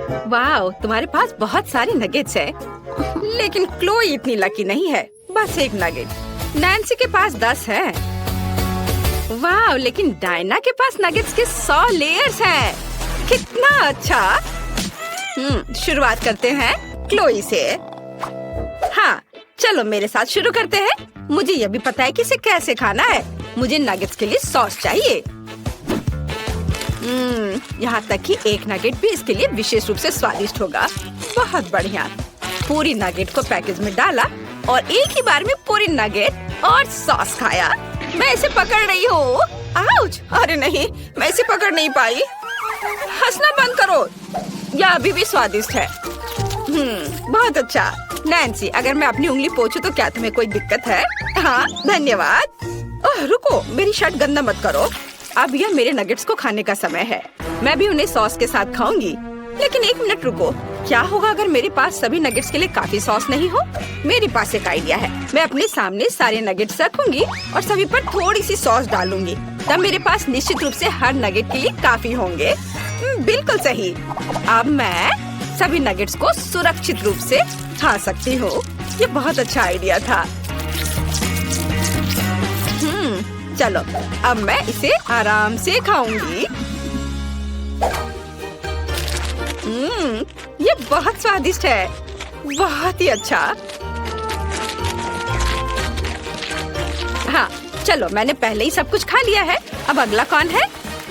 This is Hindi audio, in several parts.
वाह, तुम्हारे पास बहुत सारी नगेट्स है, लेकिन क्लोई इतनी लकी नहीं है। बस एक नगेट। नैन्सी के पास 10 है। वाह, लेकिन डायना के पास नगेट्स के 100 लेयर्स हैं। कितना अच्छा। शुरुआत करते हैं क्लोई से। हाँ, चलो मेरे साथ शुरू करते हैं। मुझे यह भी पता है कि इसे कैसे खाना है। मुझे नगेट्स के लिए सॉस चाहिए। यहाँ तक कि एक नगेट भी इसके लिए विशेष रूप से स्वादिष्ट होगा। बहुत बढ़िया। पूरी नगेट को पैकेज में डाला और एक ही बार में पूरी नगेट और सॉस खाया। मैं इसे पकड़ रही हूँ। आउच! अरे नहीं, मैं इसे पकड़ नहीं पाई। हंसना बंद करो। यह अभी भी स्वादिष्ट है। बहुत अच्छा। नैन्सी, अगर मैं अपनी उंगली पोंछूं तो क्या तुम्हें कोई दिक्कत है? हाँ, धन्यवाद। ओह, रुको, मेरी शर्ट गंदा मत करो। अब यह मेरे नगेट्स को खाने का समय है। मैं भी उन्हें सॉस के साथ खाऊंगी। लेकिन एक मिनट रुको, क्या होगा अगर मेरे पास सभी नगेट्स के लिए काफी सॉस नहीं हो? मेरे पास एक आइडिया है। मैं अपने सामने सारे नगेट्स रखूंगी और सभी पर थोड़ी सी सॉस डालूंगी। तब मेरे पास निश्चित रूप से हर नगेट के लिए काफी होंगे। बिल्कुल सही। अब मैं सभी नगेट्स को सुरक्षित रूप से खा सकती हूँ। ये बहुत अच्छा आइडिया था। चलो, अब मैं इसे आराम से खाऊंगी। ये बहुत स्वादिष्ट है। बहुत ही अच्छा। हाँ, चलो, मैंने पहले ही सब कुछ खा लिया है। अब अगला कौन है?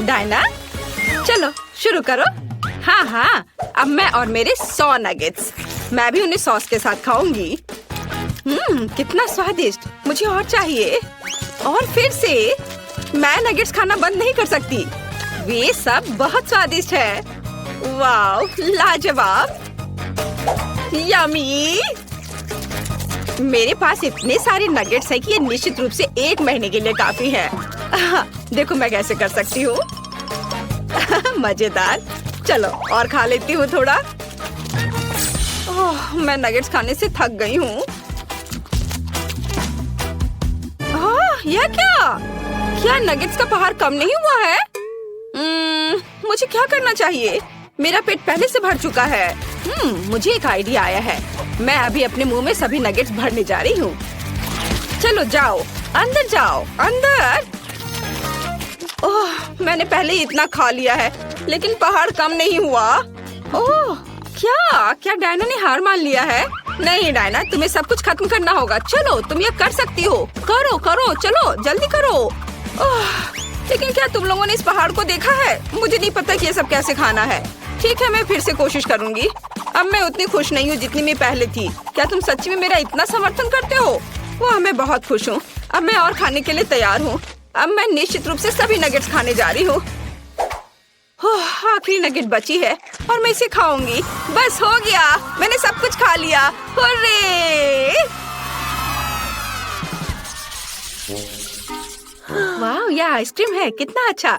डायना। चलो शुरू करो। हाँ, अब मैं और मेरे 100 नगेट्स। मैं भी उन्हें सॉस के साथ खाऊंगी। कितना स्वादिष्ट। मुझे और चाहिए। और फिर से मैं नगेट्स खाना बंद नहीं कर सकती। वे सब बहुत स्वादिष्ट है। वाव, लाजवाब, यम्मी। मेरे पास इतने सारे नगेट्स हैं कि ये निश्चित रूप से 1 महीने के लिए काफी है। देखो मैं कैसे कर सकती हूँ। मजेदार। चलो और खा लेती हूँ थोड़ा। ओह, मैं नगेट्स खाने से थक गई हूँ। यह क्या नगेट्स का पहाड़ कम नहीं हुआ है? मुझे क्या करना चाहिए? मेरा पेट पहले से भर चुका है। मुझे एक आइडिया आया है। मैं अभी अपने मुंह में सभी नगेट्स भरने जा रही हूँ। चलो जाओ, अंदर जाओ, अंदर। ओह, मैंने पहले ही इतना खा लिया है, लेकिन पहाड़ कम नहीं हुआ। ओह, क्या डायना ने हार मान लिया है? नहीं डायना, तुम्हें सब कुछ खत्म करना होगा। चलो, तुम ये कर सकती हो। करो, चलो जल्दी करो। ओह, लेकिन क्या तुम लोगों ने इस पहाड़ को देखा है? मुझे नहीं पता कि ये सब कैसे खाना है। ठीक है, मैं फिर से कोशिश करूंगी। अब मैं उतनी खुश नहीं हूँ जितनी मैं पहले थी। क्या तुम सच्ची में मेरा इतना समर्थन करते हो? वाह, मैं बहुत खुश हूँ। अब मैं और खाने के लिए तैयार हूँ। अब मैं निश्चित रूप से सभी नगेट्स खाने जा रही हूँ। आखिरी नगेट बची है और मैं इसे खाऊंगी। बस हो गया, मैंने सब कुछ खा लिया। हुर्रे! वाह, यह आइसक्रीम है। कितना अच्छा।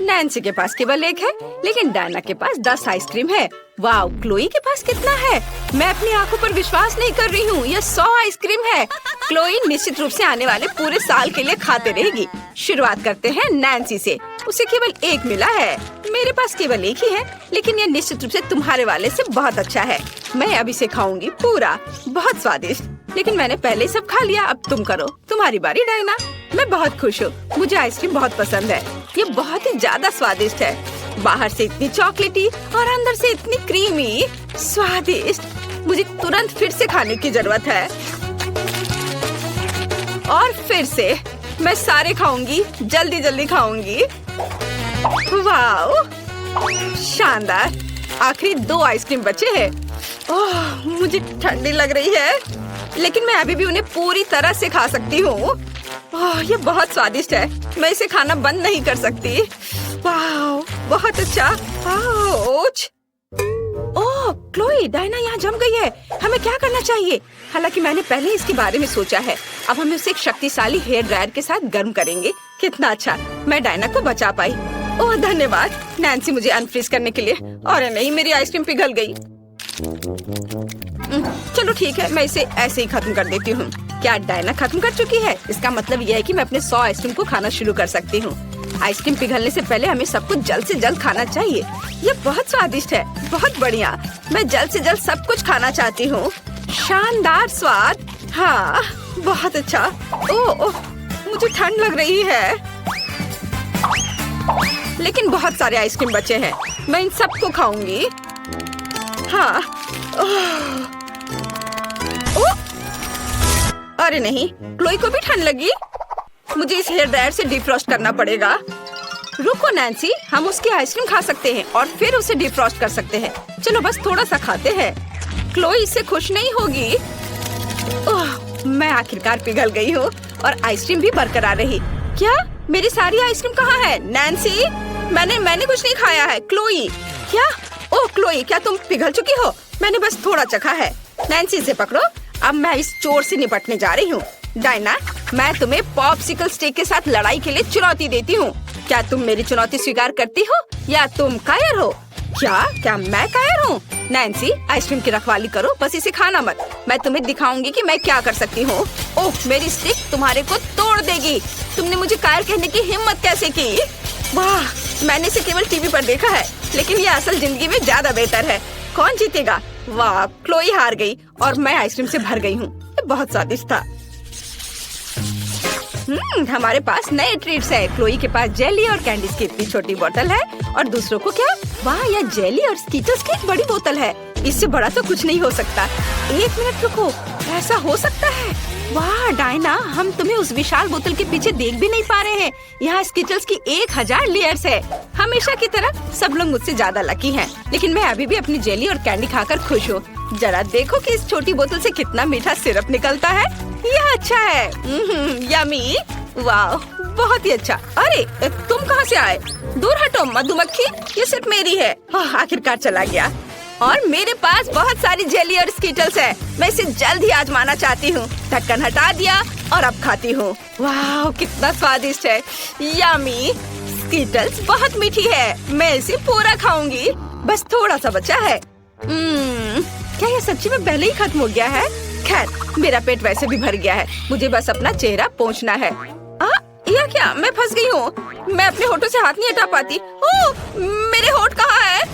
नैन्सी के पास केवल 1 है, लेकिन डायना के पास 10 आइसक्रीम है। वाह, क्लोई के पास कितना है? मैं अपनी आंखों पर विश्वास नहीं कर रही हूँ। यह 100 आइसक्रीम है। क्लोई निश्चित रूप से आने वाले पूरे साल के लिए खाते रहेगी। शुरुआत करते हैं नैन्सी से। उसे केवल 1 मिला है। मेरे पास केवल 1 ही है, लेकिन यह निश्चित रूप से तुम्हारे वाले से बहुत अच्छा है। मैं अब इसे खाऊंगी पूरा। बहुत स्वादिष्ट। लेकिन मैंने पहले सब खा लिया। अब तुम करो। तुम्हारी बारी डायना। मैं बहुत खुश हूँ। मुझे आइसक्रीम बहुत पसंद है। ये बहुत ही ज्यादा स्वादिष्ट है। बाहर से इतनी चॉकलेटी और अंदर से इतनी क्रीमी, स्वादिष्ट। मुझे तुरंत फिर से खाने की जरूरत है। और फिर से मैं सारे खाऊंगी। जल्दी खाऊंगी। वाह, शानदार। आखिरी 2 आइसक्रीम बचे हैं। ओह, मुझे ठंडी लग रही है, लेकिन मैं अभी भी उन्हें पूरी तरह से खा सकती हूँ। ओह, ये बहुत स्वादिष्ट है। मैं इसे खाना बंद नहीं कर सकती। वाह, बहुत अच्छा। ओह, क्लोई, डायना यहाँ जम गई है। हमें क्या करना चाहिए? हालांकि मैंने पहले ही इसके बारे में सोचा है। अब हम उसे एक शक्तिशाली हेयर ड्रायर के साथ गर्म करेंगे। कितना अच्छा, मैं डायना को बचा पाई। ओह धन्यवाद नैन्सी, मुझे अनफ्रीज करने के लिए। और नहीं, मेरी आइसक्रीम पिघल गई। चलो ठीक है, मैं इसे ऐसे ही खत्म कर देती हूँ। क्या डायना खत्म कर चुकी है? इसका मतलब यह है कि मैं अपने 100 आइसक्रीम को खाना शुरू कर सकती हूँ। आइसक्रीम पिघलने से पहले हमें सब कुछ जल्द से जल्द खाना चाहिए। ये बहुत स्वादिष्ट है, बहुत बढ़िया। मैं जल्द से जल्द सब कुछ खाना चाहती हूँ। शानदार स्वाद। हाँ, बहुत अच्छा। ओह, मुझे ठंड लग रही है, लेकिन बहुत सारे आइसक्रीम बचे हैं। मैं इन सबको खाऊंगी। हाँ। ओह, अरे नहीं, क्लोई को भी ठंड लगी। मुझे इस हेयर ड्रायर से डिफ्रॉस्ट करना पड़ेगा। रुको नैन्सी, हम उसकी आइसक्रीम खा सकते हैं और फिर उसे डिफ्रॉस्ट कर सकते हैं। चलो बस थोड़ा सा खाते हैं। क्लोई इससे खुश नहीं होगी। ओह, मैं आखिरकार पिघल गई हूँ और आइसक्रीम भी बरकरार रही। क्या मेरी सारी आइसक्रीम कहाँ है? नैन्सी, मैंने कुछ नहीं खाया है। क्लोई, क्या? ओह क्लोई, क्या तुम पिघल चुकी हो? मैंने बस थोड़ा चखा है। नैन्सी, इसे पकड़ो। अब मैं इस चोर से निपटने जा रही हूँ। डायना, मैं तुम्हें पॉप्सिकल स्टिक के साथ लड़ाई के लिए चुनौती देती हूँ। क्या तुम मेरी चुनौती स्वीकार करती हो या तुम कायर हो? क्या मैं कायर हूँ? नैन्सी, आइसक्रीम की रखवाली करो, बस इसे खाना मत। मैं तुम्हें दिखाऊंगी कि मैं क्या कर सकती हूँ। ओह, मेरी स्टिक तुम्हारे को तोड़ देगी। तुमने मुझे कायर कहने की हिम्मत कैसे की? वाह, मैंने इसे केवल टीवी पर देखा है, लेकिन ये असल जिंदगी में ज्यादा बेहतर है। कौन जीतेगा? वाह, क्लोई हार गई और मैं आइसक्रीम से भर गई हूँ। ये बहुत स्वादिष्ट था। हमारे पास नए ट्रीट्स है। क्लोई के पास जेली और कैंडीज की इतनी छोटी बोतल है और दूसरों को क्या? वाह, यह जेली और स्कीटर्स की एक बड़ी बोतल है। इससे बड़ा तो कुछ नहीं हो सकता। एक मिनट रुको, ऐसा हो सकता है? वाह डायना, हम तुम्हें उस विशाल बोतल के पीछे देख भी नहीं पा रहे हैं। यहाँ स्कीटर्स की 1000 लेयर्स है। हमेशा की तरह सब लोग मुझसे ज्यादा लकी हैं, लेकिन मैं अभी भी अपनी जेली और कैंडी खाकर खुश हूँ। जरा देखो कि इस छोटी बोतल से कितना मीठा सिरप निकलता है। यह अच्छा है। यमी। वाह, बहुत ही अच्छा। अरे तुम कहाँ से आए? दूर हटो मधुमक्खी, ये सिर्फ मेरी है। आखिरकार चला गया। और मेरे पास बहुत सारी जेली और स्कीटल्स है। मैं इसे जल्द ही आजमाना चाहती हूँ। ढक्कन हटा दिया और अब खाती हूँ। वाह, कितना स्वादिष्ट है। यमी। स्कीटल्स बहुत मीठी है। मैं इसे पूरा खाऊंगी। बस थोड़ा सा बचा है। क्या ये सच्ची में पहले ही खत्म हो गया है? खैर, मेरा पेट वैसे भी भर गया है। मुझे बस अपना चेहरा पोंछना है। यह क्या? मैं फंस गई हूँ। मैं अपने होठों से हाथ नहीं हटा पाती। ओह, मेरे होठ कहाँ है?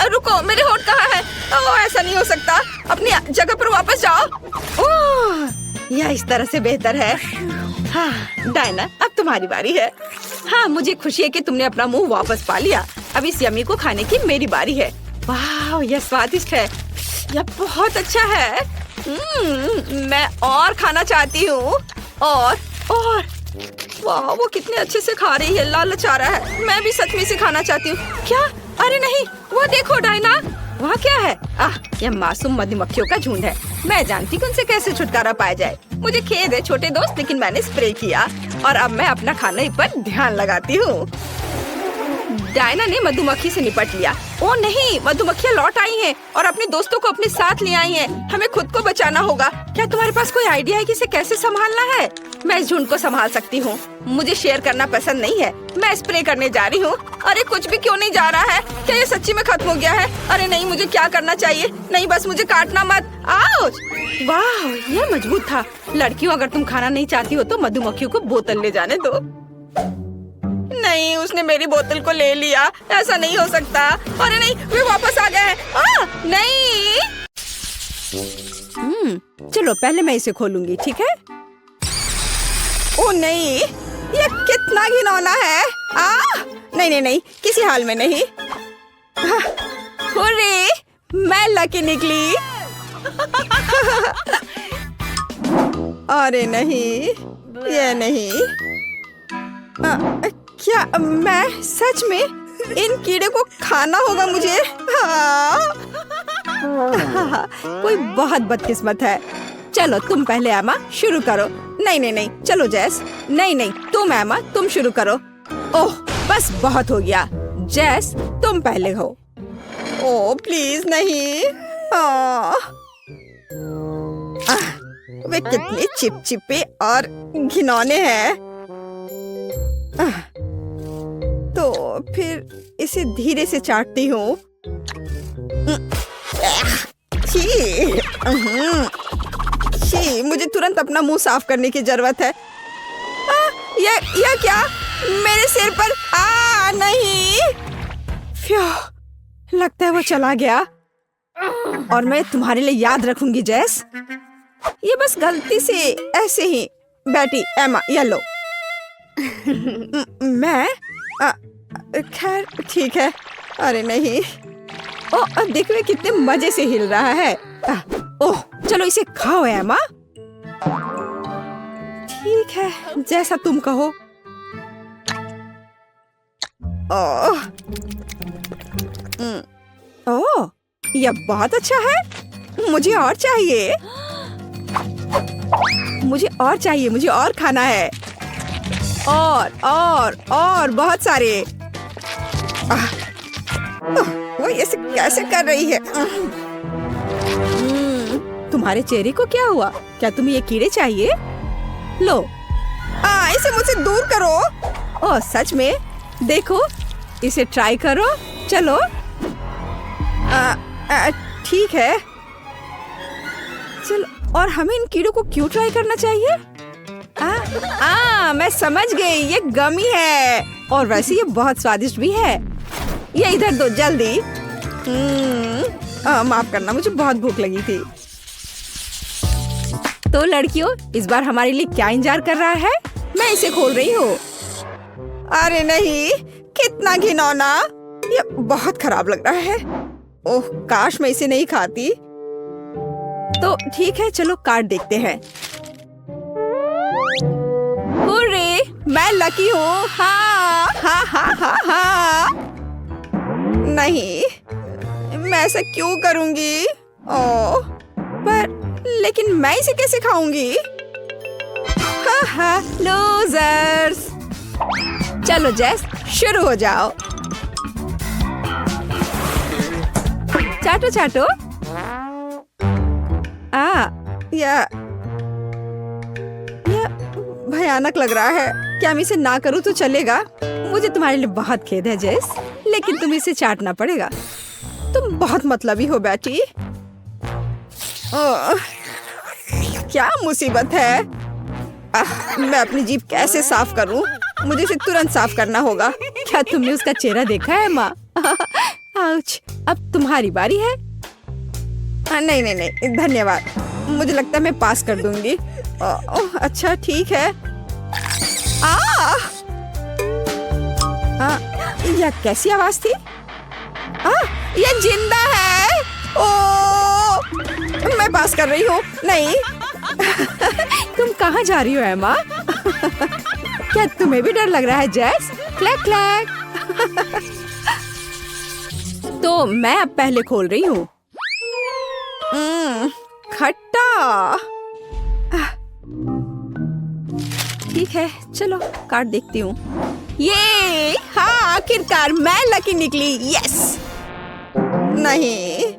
रुको, मेरे होठ कहाँ है? ओह, ऐसा नहीं हो सकता। अपनी जगह पर वापस जाओ। ओह, यह इस तरह से बेहतर है। हाँ डायना, अब तुम्हारी बारी है। हाँ, मुझे खुशी है कि तुमने अपना मुंह वापस पा लिया। अब इस यमी को खाने की मेरी बारी है। वाह, यह स्वादिष्ट है। यह बहुत अच्छा है। मैं और खाना चाहती हूँ। और वाह, वो कितने अच्छे से खा रही है। लालच आ रहा है। मैं भी सच में इसे खाना चाहती हूँ। क्या? अरे नहीं, वो देखो डायना, वहाँ क्या है? यह मासूम मधुमक्खियों का झुंड है। मैं जानती हूँ उनसे कैसे छुटकारा पाया जाए। मुझे खेद है छोटे दोस्त, लेकिन मैंने स्प्रे किया और अब मैं अपना खाने पर ध्यान लगाती हूँ। डायना ने मधुमक्खी से निपट लिया। ओ नहीं, मधुमक्खियाँ लौट आई हैं और अपने दोस्तों को अपने साथ ले आई हैं। हमें खुद को बचाना होगा। क्या तुम्हारे पास कोई आइडिया है कि इसे कैसे संभालना है? मैं इस झुंड को संभाल सकती हूँ। मुझे शेयर करना पसंद नहीं है। मैं स्प्रे करने जा रही हूँ। अरे कुछ भी क्यों नहीं जा रहा है? क्या ये सच्ची में खत्म हो गया है? अरे नहीं, मुझे क्या करना चाहिए? नहीं, बस मुझे काटना मत। आउच! वाह, यह मजबूत था। लड़कियों, अगर तुम खाना नहीं चाहती हो तो मधुमक्खियों को बोतल ले जाने दो। नहीं, उसने मेरी बोतल को ले लिया। ऐसा नहीं हो सकता। अरे नहीं, वे वापस आ गया है। नहीं। चलो पहले मैं इसे खोलूंगी, ठीक है? ओ नहीं, ये कितना घिनौना है। नहीं, किसी हाल में नहीं। अरे, मैं लकी निकली। अरे नहीं, ये नहीं। क्या मैं सच में इन कीड़े को खाना होगा मुझे? कोई बहुत बदकिस्मत है। चलो तुम पहले एमा शुरू करो। नहीं, चलो जैस। नहीं, तुम एमा, तुम शुरू करो। ओह, बस बहुत हो गया। जैस, तुम पहले हो। ओह प्लीज नहीं। वे कितने चिपचिपे और घिनौने हैं। तो फिर इसे धीरे से चाटती हूँ। मुझे तुरंत अपना मुंह साफ करने की जरूरत है। यह क्या? मेरे सिर पर नहीं। फ्यू, लगता है वो चला गया। और मैं तुम्हारे लिए याद रखूंगी जेस। ये बस गलती से ऐसे ही बैठी। एमा ये लो। मैं खैर ठीक है। अरे नहीं। ओह देखो कितने मजे से हिल रहा है। ओह चलो इसे खाओ एमा। ठीक है जैसा तुम कहो। ओह यह बहुत अच्छा है। मुझे और चाहिए। मुझे और खाना है। और बहुत सारे। वो ऐसे कैसे कर रही है? तुम्हारे चेहरे को क्या हुआ? क्या तुम्हें ये कीड़े चाहिए? लो। इसे मुझसे दूर करो। ओह सच में? देखो इसे ट्राई करो। चलो। ठीक है। चलो। और हमें इन कीड़ों को क्यों ट्राई करना चाहिए? मैं समझ गई। ये गमी है और वैसे ये बहुत स्वादिष्ट भी है। ये इधर दो जल्दी। माफ करना मुझे बहुत भूख लगी थी। तो लड़कियों इस बार हमारे लिए क्या इंतजार कर रहा है? मैं इसे खोल रही हूँ। अरे नहीं कितना घिनौना। ये बहुत खराब लग रहा है। ओह काश मैं इसे नहीं खाती। तो ठीक है चलो कार्ड देखते हैं। हुर्रे, मैं लकी हूँ। हाँ। नहीं मैं ऐसा क्यों करूँगी? ओह पर लेकिन मैं इसे कैसे खाऊंगी? लूजर्स। चलो जेस शुरू हो जाओ। चाटो। यह भयानक लग रहा है। क्या मैं इसे ना करूँ तो चलेगा? मुझे तुम्हारे लिए बहुत खेद है जेस, लेकिन तुम्हें इसे चाटना पड़ेगा। तुम बहुत मतलबी हो बेटी। क्या मुसीबत है? मैं अपनी जीभ कैसे साफ करूं? मुझे इसे तुरंत साफ करना होगा। क्या तुमने उसका चेहरा देखा है माँ? आउच, अब तुम्हारी बारी है। नहीं धन्यवाद। मुझे लगता है मैं पास कर दूंगी। अच्छा ठीक है। यह कैसी आवाज थी? यह जिंदा है। मैं पास कर रही हूँ। नहीं तुम कहाँ जा रही हो एमा? क्या तुम्हें भी डर लग रहा है जेस? Clack clack. तो मैं अब पहले खोल रही हूँ। खट्टा। ठीक है चलो कार्ड देखती हूँ। ये आखिरकार मैं लकी निकली। यस। नहीं।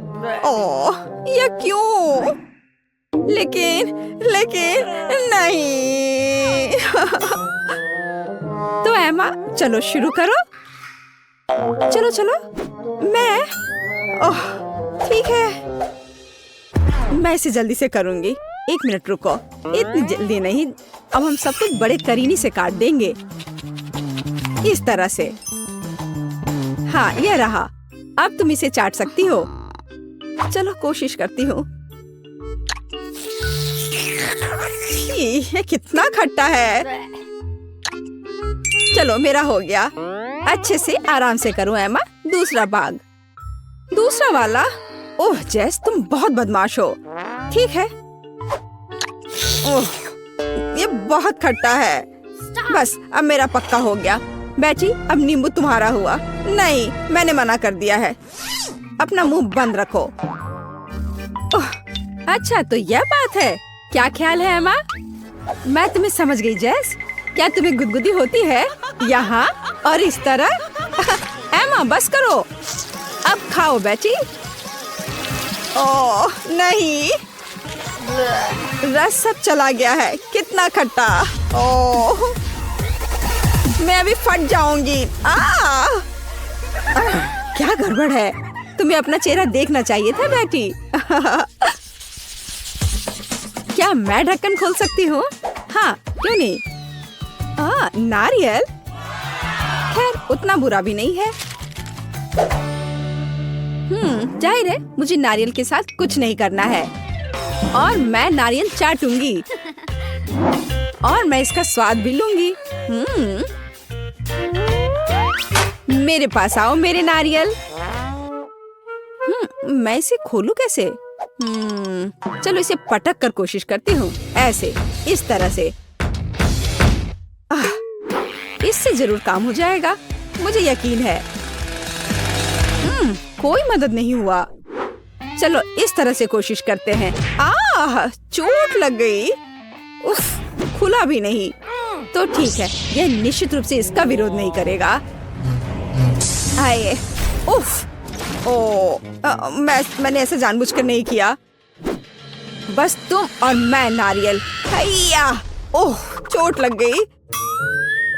ओह ये क्यों? लेकिन नहीं। तो एमा चलो शुरू करो। चलो मैं। ओह ठीक है मैं इसे जल्दी से करूंगी। 1 मिनट रुको। इतनी जल्दी नहीं। अब हम सब कुछ बड़े करीनी से काट देंगे इस तरह से। हाँ ये रहा। अब तुम इसे चाट सकती हो। चलो कोशिश करती हूँ। ये कितना खट्टा है। चलो मेरा हो गया। अच्छे से आराम से करो एमा। दूसरा भाग। दूसरा वाला। ओह जेस तुम बहुत बदमाश हो। ठीक है। ओह ये बहुत खट्टा है। बस अब मेरा पक्का हो गया। बेटी अब नींबू तुम्हारा हुआ। नहीं मैंने मना कर दिया है। अपना मुंह बंद रखो। ओह अच्छा तो यह बात है। क्या ख्याल है एमा? मैं तुम्हें समझ गई जेस। क्या तुम्हें गुदगुदी होती है यहाँ और इस तरह? एमा बस करो। अब खाओ बेटी। ओह नहीं रस सब चला गया है। कितना खट्टा। ओह मैं अभी फट जाऊंगी। क्या गड़बड़ है? तुम्हें अपना चेहरा देखना चाहिए था बेटी। क्या मैं ढक्कन खोल सकती हूँ? हाँ क्यों नहीं। नारियल। उतना बुरा भी नहीं है। जाहिर है मुझे नारियल के साथ कुछ नहीं करना है और मैं नारियल चाटूंगी और मैं इसका स्वाद भी लूंगी। मेरे पास आओ मेरे नारियल। मैं इसे खोलूं कैसे? चलो इसे पटक कर कोशिश करती हूँ। ऐसे, इस तरह से। इससे जरूर काम हो जाएगा, मुझे यकीन है। कोई मदद नहीं हुआ। चलो इस तरह से कोशिश करते हैं। चोट लग गई। उफ, खुला भी नहीं। तो ठीक है, यह निश्चित रूप से इसका विरोध नहीं करेगा। आए, उफ, मैंने ऐसा जानबूझकर नहीं किया। बस तुम और मैं नारियल। हैया, ओह, चोट लग गई।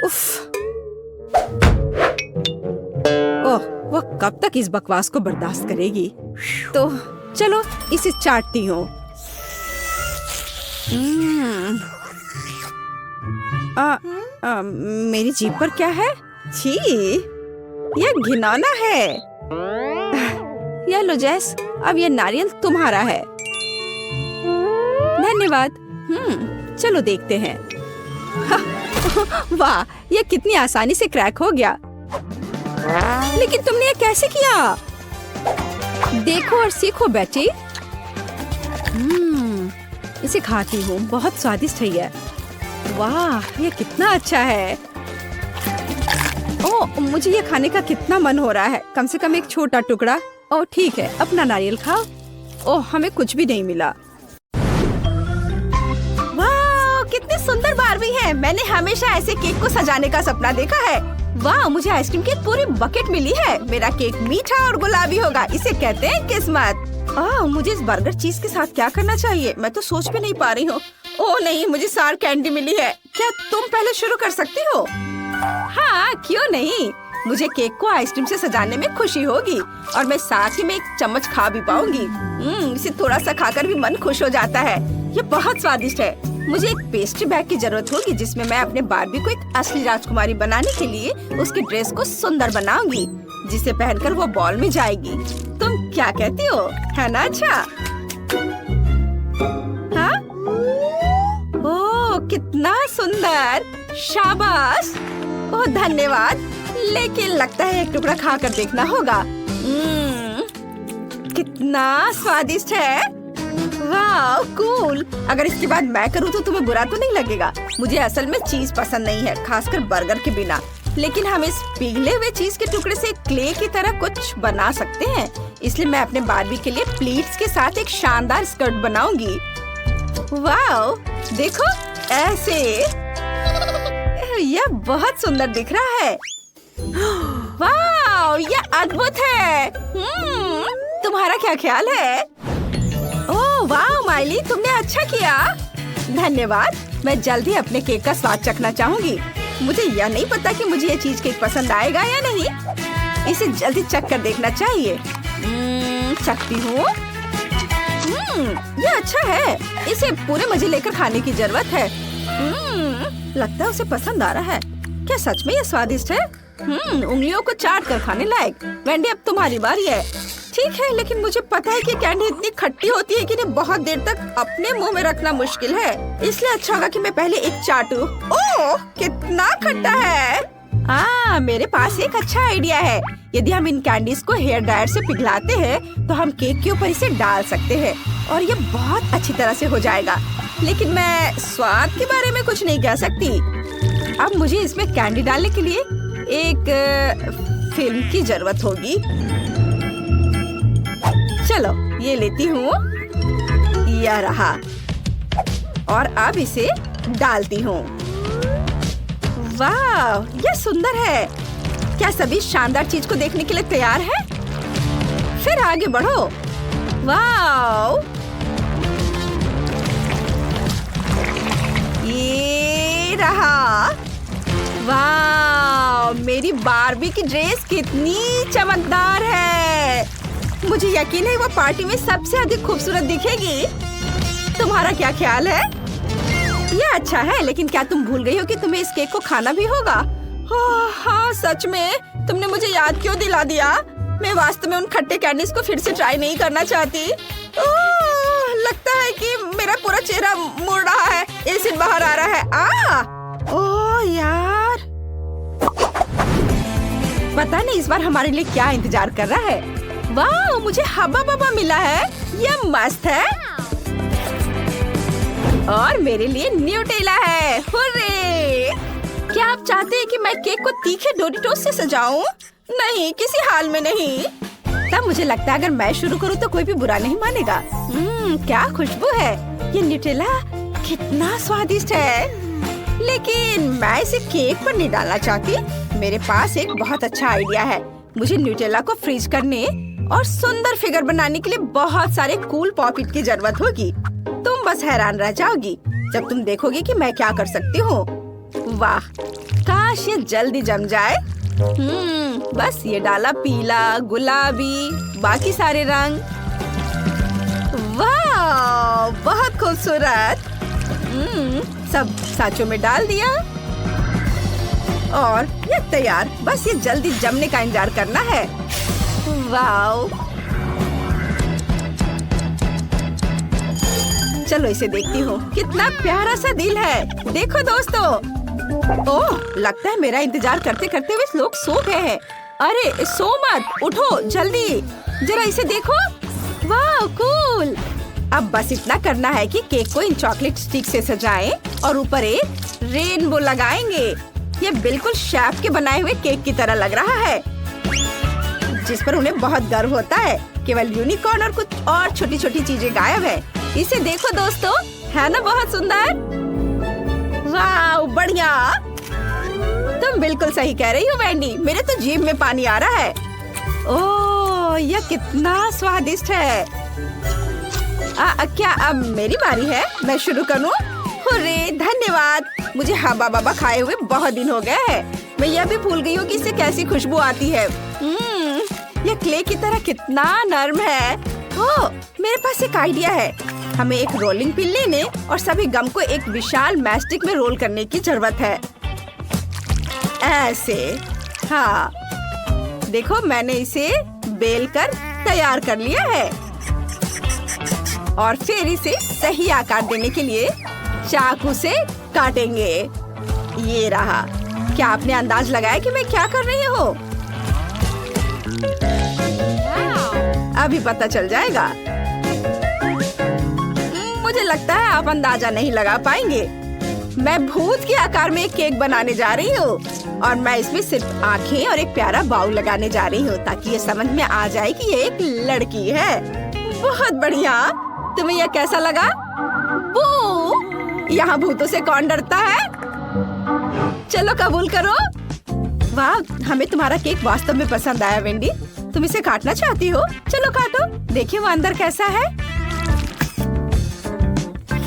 उफ, ओह, वह कब तक इस बकवास को बर्दाश्त करेगी? तो चलो इसे चाटती हूँ। मेरी जीभ पर क्या है? छी, यह घिनौना है। यह लो जैस, अब यह नारियल तुम्हारा है। धन्यवाद। चलो देखते हैं। वाह, यह कितनी आसानी से क्रैक हो गया। लेकिन तुमने यह कैसे किया? देखो और सीखो बेटी। इसे खाती हूँ, बहुत स्वादिष्ट है यह। वाह, यह कितना अच्छा है। ओह, मुझे ये खाने का कितना मन हो रहा है। कम से कम एक छोटा टुकड़ा। ओह ठीक है, अपना नारियल खाओ। ओह, हमें कुछ भी नहीं मिला। वाह, कितनी सुंदर बारबी है। मैंने हमेशा ऐसे केक को सजाने का सपना देखा है। वाह, मुझे आइसक्रीम की पूरी बकेट मिली है। मेरा केक मीठा और गुलाबी होगा। इसे कहते हैं किस्मत। मुझे इस बर्गर चीज के साथ क्या करना चाहिए? मैं तो सोच भी नहीं पा रही हूँ। ओह नहीं, मुझे सार कैंडी मिली है। क्या तुम पहले शुरू कर सकती हो? हाँ, क्यों नहीं। मुझे केक को आइसक्रीम से सजाने में खुशी होगी और मैं साथ ही में एक चम्मच खा भी पाऊंगी। इसे थोड़ा सा खाकर भी मन खुश हो जाता है। ये बहुत स्वादिष्ट है। मुझे एक पेस्ट्री बैग की जरूरत होगी जिसमें मैं अपने बारबी को एक असली राजकुमारी बनाने के लिए उसकी ड्रेस को सुंदर बनाऊंगी, जिसे पहनकर वो बॉल में जाएगी। तुम क्या कहती हो? है ना? अच्छा, हाँ? ओह, कितना सुंदर। शाबाश। ओह धन्यवाद। लेकिन लगता है एक टुकड़ा खाकर देखना होगा। कितना स्वादिष्ट है। वाह, कूल। अगर इसके बाद मैं करूँ तो तुम्हें बुरा तो नहीं लगेगा? मुझे असल में चीज पसंद नहीं है, खासकर बर्गर के बिना। लेकिन हम इस पिघले हुए चीज के टुकड़े से क्ले की तरह कुछ बना सकते हैं। इसलिए मैं अपने बारबी के लिए प्लीट्स के साथ एक शानदार स्कर्ट बनाऊंगी। वाह, देखो ऐसे। यह बहुत सुंदर दिख रहा है। वाह, यह अद्भुत है। तुम्हारा क्या ख्याल है? ओह वाह माइली, तुमने अच्छा किया। धन्यवाद। मैं जल्द ही अपने केक का स्वाद चखना चाहूंगी। मुझे यह नहीं पता कि मुझे ये चीज केक पसंद आएगा या नहीं। इसे जल्दी चख कर देखना चाहिए। चखती हूँ। यह अच्छा है। इसे पूरे मजे लेकर खाने की जरूरत है। लगता है उसे पसंद आ रहा है। क्या सच में यह स्वादिष्ट है? उंगलियों को चाट कर खाने लायक। वेंडी, अब तुम्हारी बारी है। ठीक है, लेकिन मुझे पता है कि कैंडी इतनी खट्टी होती है कि इन्हें बहुत देर तक अपने मुंह में रखना मुश्किल है। इसलिए अच्छा होगा कि मैं पहले एक चाटूं। ओह, कितना खट्टा है। मेरे पास एक अच्छा आइडिया है। यदि हम इन कैंडीज को हेयर ड्रायर से पिघलाते हैं तो हम केक के ऊपर इसे डाल सकते हैं और ये बहुत अच्छी तरह से हो जाएगा। लेकिन मैं स्वाद के बारे में कुछ नहीं कह सकती। अब मुझे इसमें कैंडी डालने के लिए एक फिल्म की जरूरत होगी। चलो ये लेती हूँ। यह रहा और अब इसे डालती हूँ। वाह, यह सुंदर है। क्या सभी शानदार चीज को देखने के लिए तैयार हैं? फिर आगे बढ़ो। वाह, ये रहा। वाह, मेरी बारबी की ड्रेस कितनी चमकदार है। मुझे यकीन है वो पार्टी में सबसे अधिक खूबसूरत दिखेगी। तुम्हारा क्या ख्याल है? यह अच्छा है, लेकिन क्या तुम भूल गई हो कि तुम्हें इस केक को खाना भी होगा? हाँ सच में तुमने मुझे याद क्यों दिला दिया। मैं वास्तव में उन खट्टे कैंडीज को फिर से ट्राई नहीं करना चाहती। लगता है कि मेरा पूरा चेहरा मुड़ रहा है, एसिड बाहर आ रहा है। ओह यार, पता नहीं इस बार हमारे लिए क्या इंतजार कर रहा है। वाह, मुझे हब्बा बब्बा मिला है, यह मस्त है। और मेरे लिए न्यूटेला है। हुर्रे! क्या आप चाहते हैं कि मैं केक को तीखे डोरिटोस से सजाऊं? नहीं, किसी हाल में नहीं। तब मुझे लगता है अगर मैं शुरू करूं तो कोई भी बुरा नहीं मानेगा। क्या खुशबू है। ये न्यूटेला कितना स्वादिष्ट है। लेकिन मैं इसे केक पर नहीं डालना चाहती। मेरे पास एक बहुत अच्छा आइडिया है। मुझे न्यूटेला को फ्रीज करने और सुंदर फिगर बनाने के लिए बहुत सारे कूल पॉपिट की जरूरत होगी। तुम बस हैरान रह जाओगी जब तुम देखोगी कि मैं क्या कर सकती हूँ। वाह, काश ये जल्दी जम जाए। बस ये डाला पीला, गुलाबी, बाकी सारे रंग। वाह, बहुत खूबसूरत। सब सांचों में डाल दिया और ये तैयार। बस ये जल्दी जमने का इंतजार करना है। वाह, चलो इसे देखती हूँ। कितना प्यारा सा दिल है। देखो दोस्तों। ओह, लगता है मेरा इंतजार करते करते वे लोग सो गए हैं। अरे सो मत, उठो जल्दी, जरा इसे देखो। वाह कूल। अब बस इतना करना है कि केक को इन चॉकलेट स्टिक से सजाएं और ऊपर एक रेनबो लगाएंगे। ये बिल्कुल शेफ के बनाए हुए केक की तरह लग रहा है, जिस पर उन्हें बहुत गर्व होता है। केवल यूनिकॉर्न और कुछ और छोटी छोटी चीजें गायब है। इसे देखो दोस्तों, है ना बहुत सुंदर। वाह, बढ़िया। तुम बिल्कुल सही कह रही हो वेंडी, मेरे तो जीभ में पानी आ रहा है। ओह, यह कितना स्वादिष्ट है। क्या अब मेरी बारी है? मैं शुरू करूं? हुर्रे, धन्यवाद। मुझे हब्बा बब्बा खाए हुए बहुत दिन हो गए हैं। मैं यह भी भूल गई हूँ कि इससे कैसी खुशबू आती है। यह क्ले की तरह कितना नर्म है। ओह, मेरे पास एक आइडिया है। हमें एक रोलिंग पिन लेने और सभी गम को एक विशाल मैस्टिक में रोल करने की जरूरत है। ऐसे। हाँ, देखो मैंने इसे बेल कर तैयार कर लिया है और फिर इसे सही आकार देने के लिए चाकू से काटेंगे। ये रहा। क्या आपने अंदाज लगाया कि मैं क्या कर रही हूँ? अभी पता चल जाएगा। मुझे लगता है आप अंदाजा नहीं लगा पाएंगे। मैं भूत के आकार में एक केक बनाने जा रही हूँ और मैं इसमें सिर्फ आँखें और एक प्यारा बाउल लगाने जा रही हूँ ताकि ये समझ में आ जाए कि ये एक लड़की है। बहुत बढ़िया। तुम्हें यह कैसा लगा? बू! यहाँ भूतों से कौन डरता है? चलो कबूल करो। वाह, हमें तुम्हारा केक वास्तव में पसंद आया वेंडी। तुम इसे काटना चाहती हो? चलो काटो, देखिए वो अंदर कैसा है।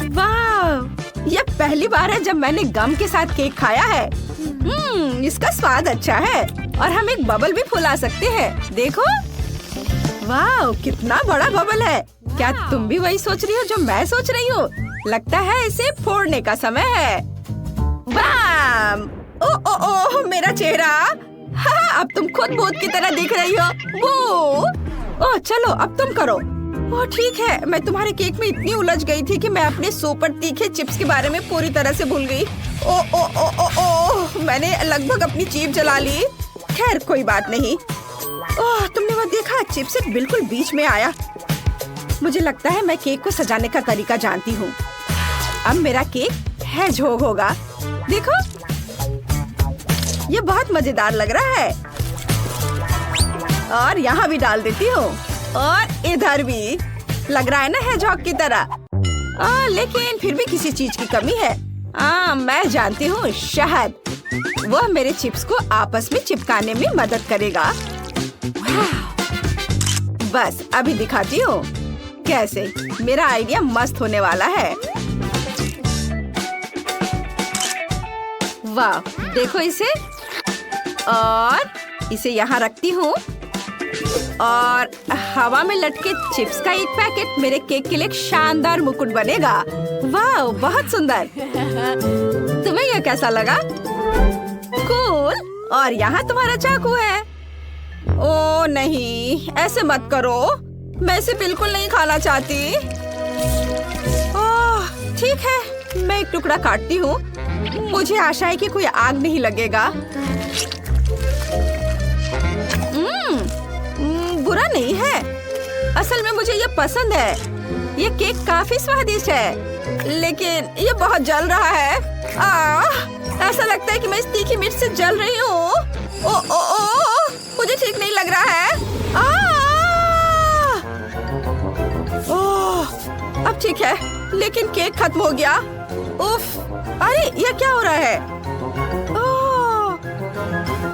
वाह, यह पहली बार है जब मैंने गम के साथ केक खाया है। इसका स्वाद अच्छा है और हम एक बबल भी फुला सकते हैं। देखो। वाह, कितना बड़ा बबल है। क्या तुम भी वही सोच रही हो जो मैं सोच रही हूँ? लगता है इसे फोड़ने का समय है। बाम! ओ ओ ओ, मेरा चेहरा। हाँ, अब तुम खुद भूत की तरह दिख रही हो। वो। ओह, चलो अब तुम करो। ओह ठीक है, मैं तुम्हारे केक में इतनी उलझ गई थी कि मैं अपने सुपर तीखे चिप्स के बारे में पूरी तरह से भूल गई। ओ ओ ओ ओ ओ, मैंने लगभग अपनी जीभ जला ली। खैर कोई बात नहीं। ओह, तुमने वो देखा? चिप्स बिल्कुल बीच में आया। मुझे लगता है मैं केक को सजाने का तरीका जानती हूँ। अब मेरा केक हेजहोग होगा। देखो, ये बहुत मजेदार लग रहा है। और यहाँ भी डाल देती हूँ और इधर भी। लग रहा है ना हेजहॉग की तरह। लेकिन फिर भी किसी चीज की कमी है। मैं जानती हूँ, शहद। वह मेरे चिप्स को आपस में चिपकाने में मदद करेगा। बस अभी दिखाती हूँ कैसे। मेरा आइडिया मस्त होने वाला है। वाह, देखो इसे। और इसे यहाँ रखती हूँ और हवा में लटके चिप्स का एक पैकेट मेरे केक के लिए एक शानदार मुकुट बनेगा। वाह, बहुत सुंदर। तुम्हें यह कैसा लगा? कूल। और यहाँ तुम्हारा चाकू है। ओ नहीं, ऐसे मत करो, मैं इसे बिल्कुल नहीं खाना चाहती। ओह ठीक है, मैं एक टुकड़ा काटती हूँ। मुझे आशा है कि कोई आग नहीं लगेगा। बुरा नहीं है, असल में मुझे ये पसंद है। ये केक काफी स्वादिष्ट है, लेकिन ये बहुत जल रहा है। ऐसा लगता है कि मैं इस तीखी मिर्च से जल रही हूँ। ओ, मुझे ठीक नहीं लग रहा है। ओह, अब ठीक है, लेकिन केक खत्म हो गया। उफ, अरे ये क्या हो रहा है? ओह,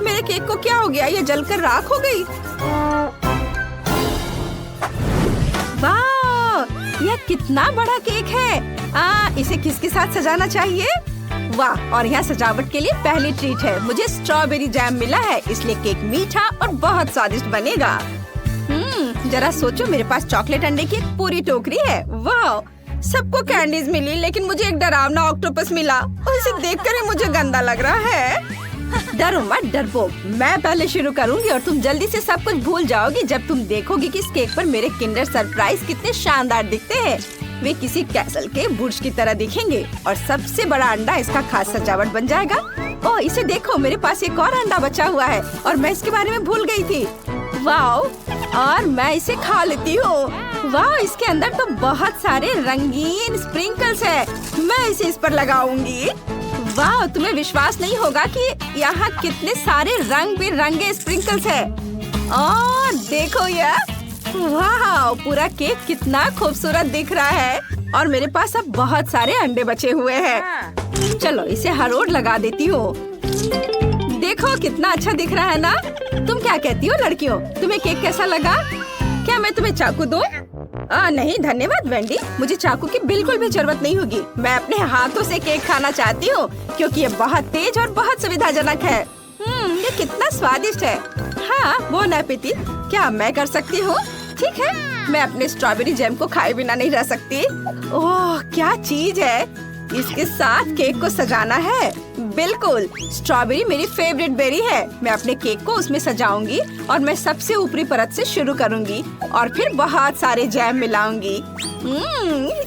मेरे केक को क्या हो गया? ये जलकर राख हो गई। वाह, यह कितना बड़ा केक है। इसे किसके साथ सजाना चाहिए? वाह, और यहाँ सजावट के लिए पहली ट्रीट है। मुझे स्ट्रॉबेरी जैम मिला है, इसलिए केक मीठा और बहुत स्वादिष्ट बनेगा। जरा सोचो, मेरे पास चॉकलेट अंडे की एक पूरी टोकरी है। वाह, सबको कैंडीज मिली, लेकिन मुझे एक डरावना ऑक्टोपस मिला और इसे देखकर ही मुझे गंदा लग रहा है। डरो मत डरपोक, मैं पहले शुरू करूंगी और तुम जल्दी से सब कुछ भूल जाओगी जब तुम देखोगी कि इस केक पर मेरे किंडर सरप्राइज कितने शानदार दिखते हैं। वे किसी कैसल के बुर्ज की तरह दिखेंगे और सबसे बड़ा अंडा इसका खास सजावट बन जाएगा। ओह, इसे देखो, मेरे पास एक और अंडा बचा हुआ है और मैं इसके बारे में भूल गई थी। वाह, और मैं इसे खा लेती हूँ। वाह, इसके अंदर तो बहुत सारे रंगीन स्प्रिंकल्स है। मैं इसे इस पर लगाऊंगी। वाह, तुम्हें विश्वास नहीं होगा कि यहाँ कितने सारे रंग बिरंगे स्प्रिंकल्स है। और देखो यह, वाह, पूरा केक कितना खूबसूरत दिख रहा है। और मेरे पास अब बहुत सारे अंडे बचे हुए हैं। चलो इसे हर ओर लगा देती हूँ। देखो कितना अच्छा दिख रहा है ना? तुम क्या कहती हो लड़कियों, तुम्हें केक कैसा लगा? क्या मैं तुम्हें चाकू दूं? नहीं धन्यवाद वेंडी, मुझे चाकू की बिल्कुल भी जरूरत नहीं होगी। मैं अपने हाथों से केक खाना चाहती हूँ क्योंकि ये बहुत तेज और बहुत सुविधाजनक है। ये कितना स्वादिष्ट है। हाँ, बोन एपेटी। क्या मैं कर सकती हूँ? ठीक है, मैं अपने स्ट्रॉबेरी जैम को खाए बिना नहीं रह सकती। ओह, क्या चीज है। इसके साथ केक को सजाना है। बिल्कुल, स्ट्रॉबेरी मेरी फेवरेट बेरी है। मैं अपने केक को उसमें सजाऊंगी और मैं सबसे ऊपरी परत से शुरू करूंगी और फिर बहुत सारे जैम मिलाऊंगी।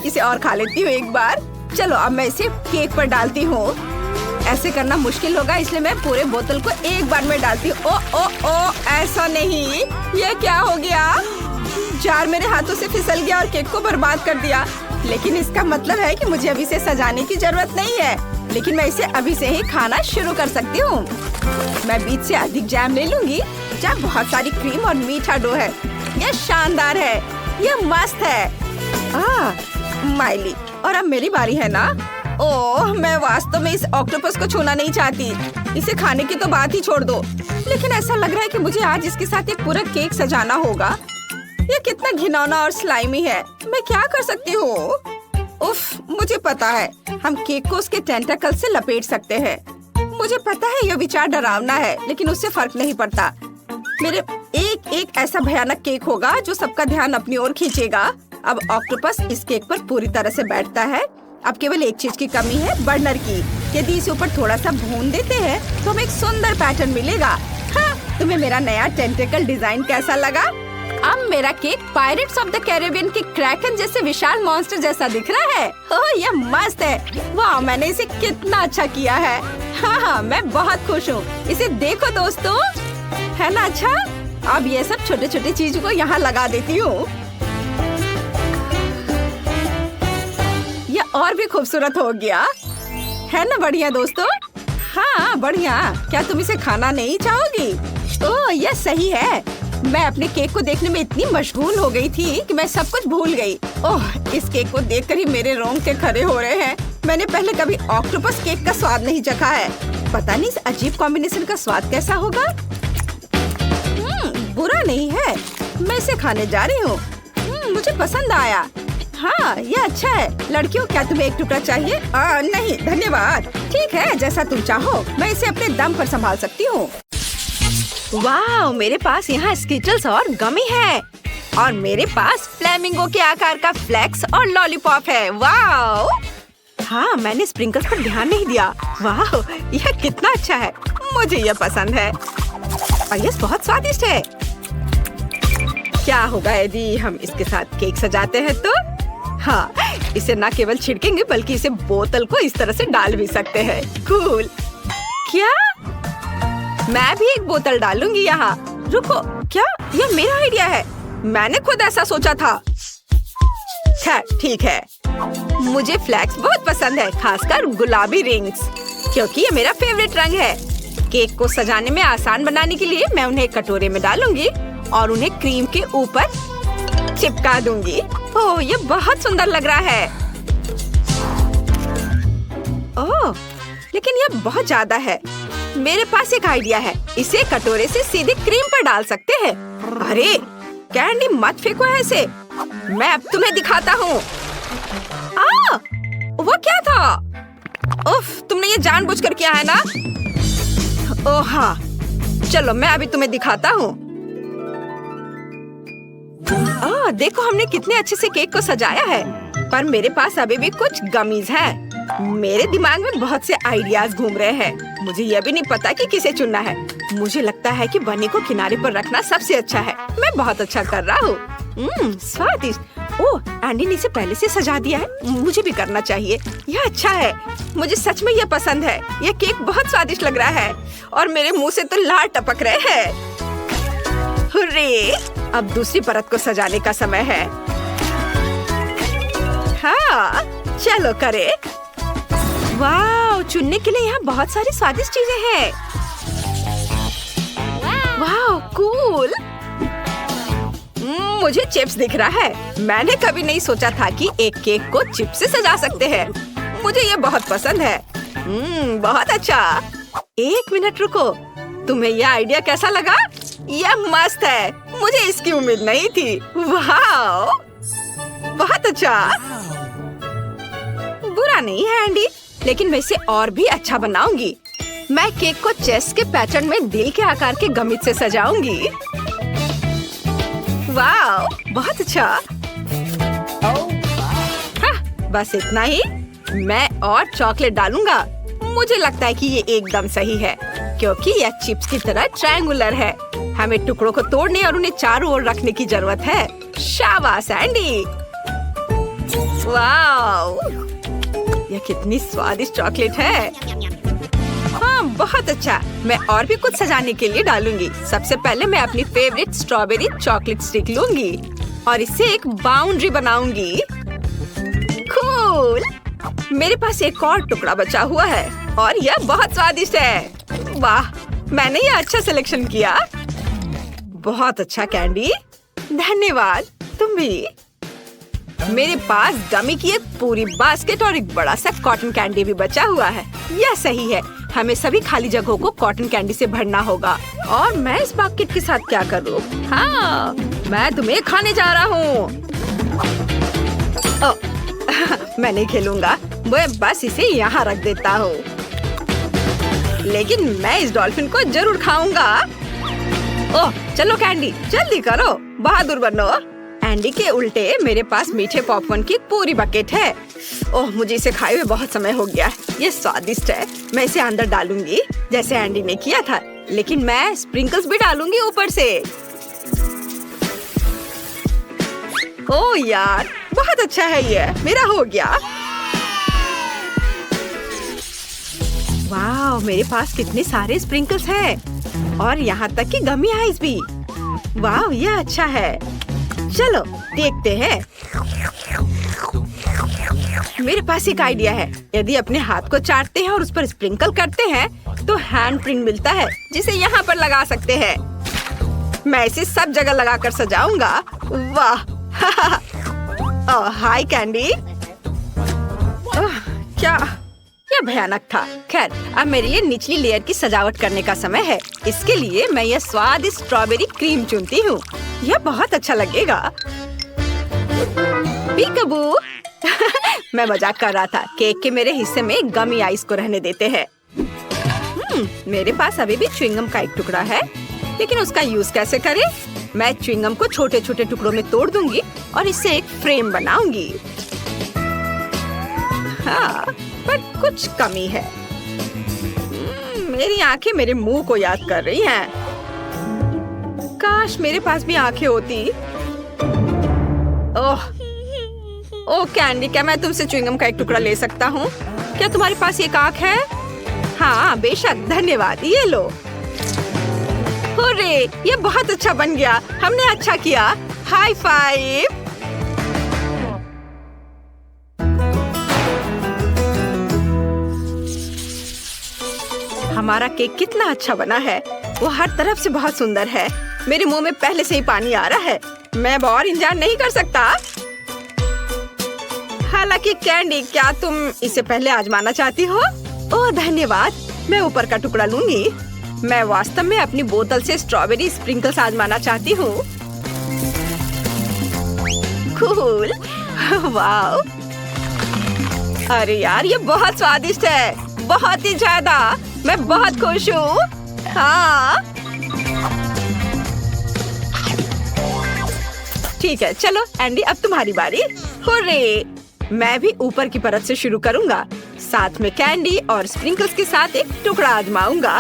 इसे और खा लेती हूँ एक बार। चलो अब मैं इसे केक पर डालती हूँ। ऐसे करना मुश्किल होगा, इसलिए मैं पूरे बोतल को एक बार में डालती हूँ। ओ, ऐसा नहीं, ये क्या हो गया? जार मेरे हाथों से फिसल गया और केक को बर्बाद कर दिया। लेकिन इसका मतलब है कि मुझे अभी से सजाने की जरूरत नहीं है, लेकिन मैं इसे अभी से ही खाना शुरू कर सकती हूँ। मैं बीच से अधिक जैम ले लूंगी, जहाँ बहुत सारी क्रीम और मीठा डो है। यह शानदार है, यह मस्त है। माइली, और अब मेरी बारी है ना? ओह, मैं वास्तव में इस ऑक्टोपस को छूना नहीं चाहती। इसे खाने की तो बात ही छोड़ दो, लेकिन ऐसा लग रहा है कि मुझे आज इसके साथ एक पूरा केक सजाना होगा। ये कितना घिनौना और स्लाइमी है। मैं क्या कर सकती हूँ? उफ, मुझे पता है, हम केक को उसके टेंटाकल से लपेट सकते हैं। मुझे पता है यह विचार डरावना है, लेकिन उससे फर्क नहीं पड़ता। मेरे एक ऐसा भयानक केक होगा जो सबका ध्यान अपनी ओर खींचेगा। अब ऑक्टोपस इस केक पर पूरी तरह से बैठता है। अब केवल एक चीज की कमी है, बर्नर की। यदि इसे ऊपर थोड़ा सा भून देते हैं तो हमें एक सुंदर पैटर्न मिलेगा। हाँ, तुम्हें मेरा नया टेंटेकल डिजाइन कैसा लगा? अब मेरा cake pirates of the Caribbean के क्रैकन जैसे विशाल मॉन्स्टर जैसा दिख रहा है। ओह, यह मस्त है। वाह, मैंने इसे कितना अच्छा किया है। हाँ, मैं बहुत खुश हूँ। इसे देखो दोस्तों, है ना अच्छा? अब ये सब छोटे छोटे चीजों को यहाँ लगा देती हूँ। यह और भी खूबसूरत हो गया, है ना बढ़िया दोस्तों? हाँ बढ़िया। क्या तुम इसे खाना नहीं चाहोगी? ओह, यह सही है। मैं अपने केक को देखने में इतनी मशगूल हो गई थी कि मैं सब कुछ भूल गई। ओह, इस केक को देखकर ही मेरे रोंगटे खड़े हो रहे हैं। मैंने पहले कभी ऑक्टोपस केक का स्वाद नहीं चखा है। पता नहीं इस अजीब कॉम्बिनेशन का स्वाद कैसा होगा। बुरा नहीं है, मैं इसे खाने जा रही हूँ। मुझे पसंद आया। हाँ, ये अच्छा है। लड़कियों, क्या तुम्हें एक टुकड़ा चाहिए? नहीं धन्यवाद। ठीक है, जैसा तुम चाहो। मैं इसे अपने दम पर संभाल सकती हूँ। वाह, मेरे पास यहाँ स्किटल्स और गमी है और मेरे पास फ्लेमिंगो के आकार का फ्लेक्स और लॉलीपॉप है। वाह! हाँ, मैंने स्प्रिंकल्स पर ध्यान नहीं दिया। वाह, यह कितना अच्छा है। मुझे ये पसंद है और ये बहुत स्वादिष्ट है। क्या होगा यदि हम इसके साथ केक सजाते हैं तो? हाँ, इसे न केवल छिड़केंगे बल्कि इसे बोतल को इस तरह से डाल भी सकते हैं। कूल। क्या? मैं भी एक बोतल डालूंगी यहाँ। रुको, क्या यह मेरा आइडिया है? मैंने खुद ऐसा सोचा था। खैर ठीक है। मुझे फ्लैक्स बहुत पसंद है, खासकर गुलाबी रिंग्स, क्योंकि ये मेरा फेवरेट रंग है। केक को सजाने में आसान बनाने के लिए मैं उन्हें एक कटोरे में डालूंगी और उन्हें क्रीम के ऊपर चिपका दूंगी। ओह, ये बहुत सुंदर लग रहा है। ओह, लेकिन यह बहुत ज्यादा है। मेरे पास एक आइडिया है। इसे कटोरे से सीधे क्रीम पर डाल सकते हैं। अरे कैंडी मत फेंको ऐसे, मैं अब तुम्हें दिखाता हूँ। वो क्या था? उफ, तुमने ये जानबूझकर किया है ना? ओह हाँ, चलो मैं अभी तुम्हें दिखाता हूँ। देखो हमने कितने अच्छे से केक को सजाया है। पर मेरे पास अभी भी कुछ गमीज हैं। मेरे दिमाग में बहुत से आइडियाज घूम रहे हैं। मुझे यह भी नहीं पता कि किसे चुनना है। मुझे लगता है कि बनी को किनारे पर रखना सबसे अच्छा है। मैं बहुत अच्छा कर रहा हूँ। स्वादिष्ट। ओह, एंडी ने इसे पहले से सजा दिया है। मुझे भी करना चाहिए। यह अच्छा है। मुझे सच में यह पसंद है। यह केक बहुत स्वादिष्ट लग रहा है और मेरे मुंह से तो लार टपक रहे हैं। हुर्रे! अब दूसरी परत को सजाने का समय है। हाँ, चलो करे। वाह, चुनने के लिए यहाँ बहुत सारी स्वादिष्ट चीजें हैं। वाह, कूल। मुझे चिप्स दिख रहा है। मैंने कभी नहीं सोचा था कि एक केक को चिप्स से सजा सकते हैं। मुझे ये बहुत पसंद है। बहुत अच्छा। एक मिनट रुको, तुम्हें यह आइडिया कैसा लगा? यह मस्त है। मुझे इसकी उम्मीद नहीं थी। वाह, बहुत अच्छा। बुरा नहीं है एंडी, लेकिन मैं इसे और भी अच्छा बनाऊंगी। मैं केक को चेस के पैटर्न में दिल के आकार के गमित से सजाऊंगी। वाह, बहुत अच्छा। हाँ, बस इतना ही। मैं और चॉकलेट डालूंगा। मुझे लगता है कि ये एकदम सही है, क्योंकि यह चिप्स की तरह ट्रायंगुलर है। हमें टुकड़ों को तोड़ने और उन्हें चारों ओर रखने की जरूरत है। शाबाश एंडी। वाह, यह कितनी स्वादिष्ट चॉकलेट है। हाँ, बहुत अच्छा। मैं और भी कुछ सजाने के लिए डालूंगी। सबसे पहले मैं अपनी फेवरेट स्ट्रॉबेरी चॉकलेट स्टिक लूंगी और इससे एक बाउंड्री बनाऊंगी। कूल। मेरे पास एक और टुकड़ा बचा हुआ है और यह बहुत स्वादिष्ट है। वाह, मैंने यह अच्छा सिलेक्शन किया। बहुत अच्छा कैंडी, धन्यवाद। तुम भी। मेरे पास गमी की एक पूरी बास्केट और एक बड़ा सा कॉटन कैंडी भी बचा हुआ है। यह सही है। हमें सभी खाली जगहों को कॉटन कैंडी से भरना होगा। और मैं इस बास्केट के साथ क्या करूँ? हाँ, मैं तुम्हें खाने जा रहा हूँ। मैं नहीं खेलूंगा। मैं बस इसे यहाँ रख देता हूँ। लेकिन मैं इस डॉल्फिन को जरूर खाऊंगा। ओह, चलो कैंडी, जल्दी करो, बहादुर बनो। एंडी के उल्टे मेरे पास मीठे पॉपकॉर्न की पूरी बकेट है। ओह, मुझे इसे खाए हुए बहुत समय हो गया। ये स्वादिष्ट है। मैं इसे अंदर डालूंगी जैसे एंडी ने किया था, लेकिन मैं स्प्रिंकल्स भी डालूंगी ऊपर से। ओह यार, बहुत अच्छा है। ये मेरा हो गया। वाह, मेरे पास कितने सारे स्प्रिंकल्स हैं और यहाँ तक कि गमी आइस भी। वाह, यह अच्छा है। चलो देखते हैं। मेरे पास एक आइडिया है। यदि अपने हाथ को चाटते हैं और उस पर स्प्रिंकल करते हैं तो हैंड प्रिंट मिलता है, जिसे यहाँ पर लगा सकते हैं। मैं इसे सब जगह लगाकर सजाऊंगा। वाह। ओह, हाय कैंडी। क्या? यह भयानक था। खैर, अब मेरे लिए निचली लेयर की सजावट करने का समय है। इसके लिए मैं यह स्वादिष्ट स्ट्रॉबेरी क्रीम चुनती हूँ। यह बहुत अच्छा लगेगा। पीकबू। मैं मजाक कर रहा था। केक के मेरे हिस्से में गमी आइस को रहने देते हैं। मेरे पास अभी भी च्युइंगम का एक टुकड़ा है, लेकिन उसका यूज कैसे करें? मैं च्युइंगम को छोटे छोटे टुकड़ों में तोड़ दूंगी और इससे एक फ्रेम बनाऊंगी। हाँ, पर कुछ कमी है। मेरी आंखें मेरे मुंह को याद कर रही हैं। काश मेरे पास भी आंखें होती। ओह कैंडी, क्या मैं तुमसे च्युइंगम का एक टुकड़ा ले सकता हूँ? क्या तुम्हारे पास एक आंख है? हाँ बेशक, धन्यवाद, ये लो। हुर्रे, ये बहुत अच्छा बन गया। हमने अच्छा किया। High five. हमारा केक कितना अच्छा बना है। वो हर तरफ से बहुत सुंदर है। मेरे मुंह में पहले से ही पानी आ रहा है। मैं और इंतजार नहीं कर सकता। हालांकि कैंडी, क्या तुम इसे पहले आजमाना चाहती हो? ओह धन्यवाद, मैं ऊपर का टुकड़ा लूंगी। मैं वास्तव में अपनी बोतल से स्ट्रॉबेरी स्प्रिंकल्स आजमाना चाहती हूँ। Cool, wow. अरे यार, ये बहुत स्वादिष्ट है, बहुत ही ज्यादा। मैं बहुत खुश हूँ। हाँ ठीक है, चलो एंडी, अब तुम्हारी बारी। हुर्रे, मैं भी ऊपर की परत से शुरू करूँगा। साथ में कैंडी और स्प्रिंकल्स के साथ एक टुकड़ा आजमाऊंगा।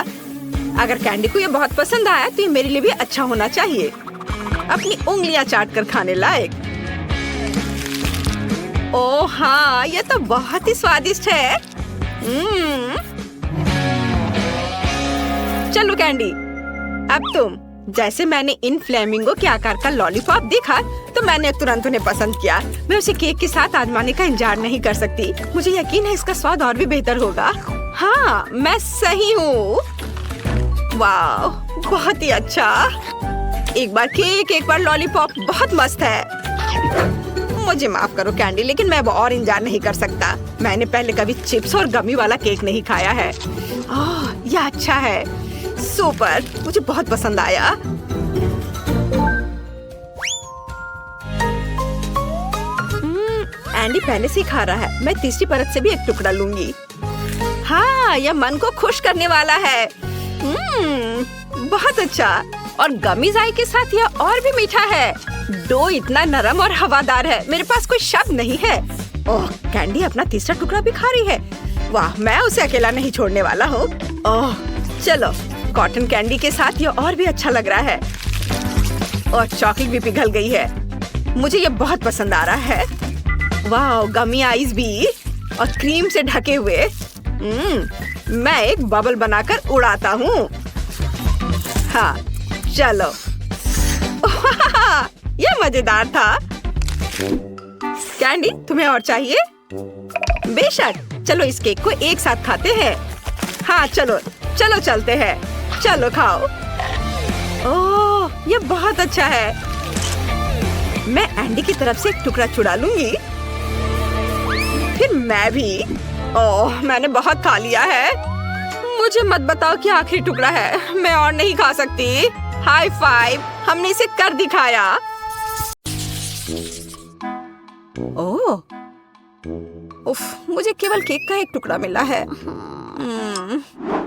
अगर कैंडी को ये बहुत पसंद आया तो ये मेरे लिए भी अच्छा होना चाहिए। अपनी उंगलियां चाट कर खाने लायक। ओह हाँ, ये तो बहुत ही स्वादिष्ट है। चलो कैंडी, अब तुम। जैसे मैंने इन फ्लेमिंगो के आकार का लॉलीपॉप देखा तो मैंने तुरंत उन्हें पसंद किया। मैं उसे केक के साथ आजमाने का इंतजार नहीं कर सकती। मुझे यकीन है इसका स्वाद और भी बेहतर होगा। हाँ, मैं सही हूँ। वाह, बहुत ही अच्छा। एक बार केक, एक बार लॉलीपॉप, बहुत मस्त है। मुझे माफ करो कैंडी, लेकिन मैं अब और इंतजार नहीं कर सकता। मैंने पहले कभी चिप्स और गमी वाला केक नहीं खाया है। ओह, यह अच्छा है। सुपर, मुझे बहुत पसंद आया। एंडी पहले से ही खा रहा है। मैं तीसरी परत से भी एक टुकड़ा लूंगी। हाँ, यह मन को खुश करने वाला है। बहुत अच्छा। और गमीज आई के साथ यह और भी मीठा है। डो इतना नरम और हवादार है, मेरे पास कोई शब्द नहीं है। ओह, कैंडी अपना तीसरा टुकड़ा भी खा रही है। वाह, मैं उसे अकेला नहीं छोड़ने वाला हूँ। ओह चलो, कॉटन कैंडी के साथ ये और भी अच्छा लग रहा है। और चॉकलेट भी पिघल गई है। मुझे ये बहुत पसंद आ रहा है। वाह, गमी आइस भी और क्रीम से ढके हुए। मैं एक बबल बनाकर उड़ाता हूँ। हाँ चलो। ये मजेदार था। कैंडी, तुम्हें और चाहिए? बेशक, चलो इस केक को एक साथ खाते हैं। हाँ चलो चलो चलते हैं। चलो खाओ। ओह, ये बहुत अच्छा है। मैं एंडी की तरफ से एक टुकड़ा चुरा लूंगी। फिर मैं भी। ओह, मैंने बहुत खा लिया है। मुझे मत बताओ कि आखिरी टुकड़ा है। मैं और नहीं खा सकती। हाई फाइव, हमने इसे कर दिखाया। ओह, उफ, मुझे केवल केक का एक टुकड़ा मिला है।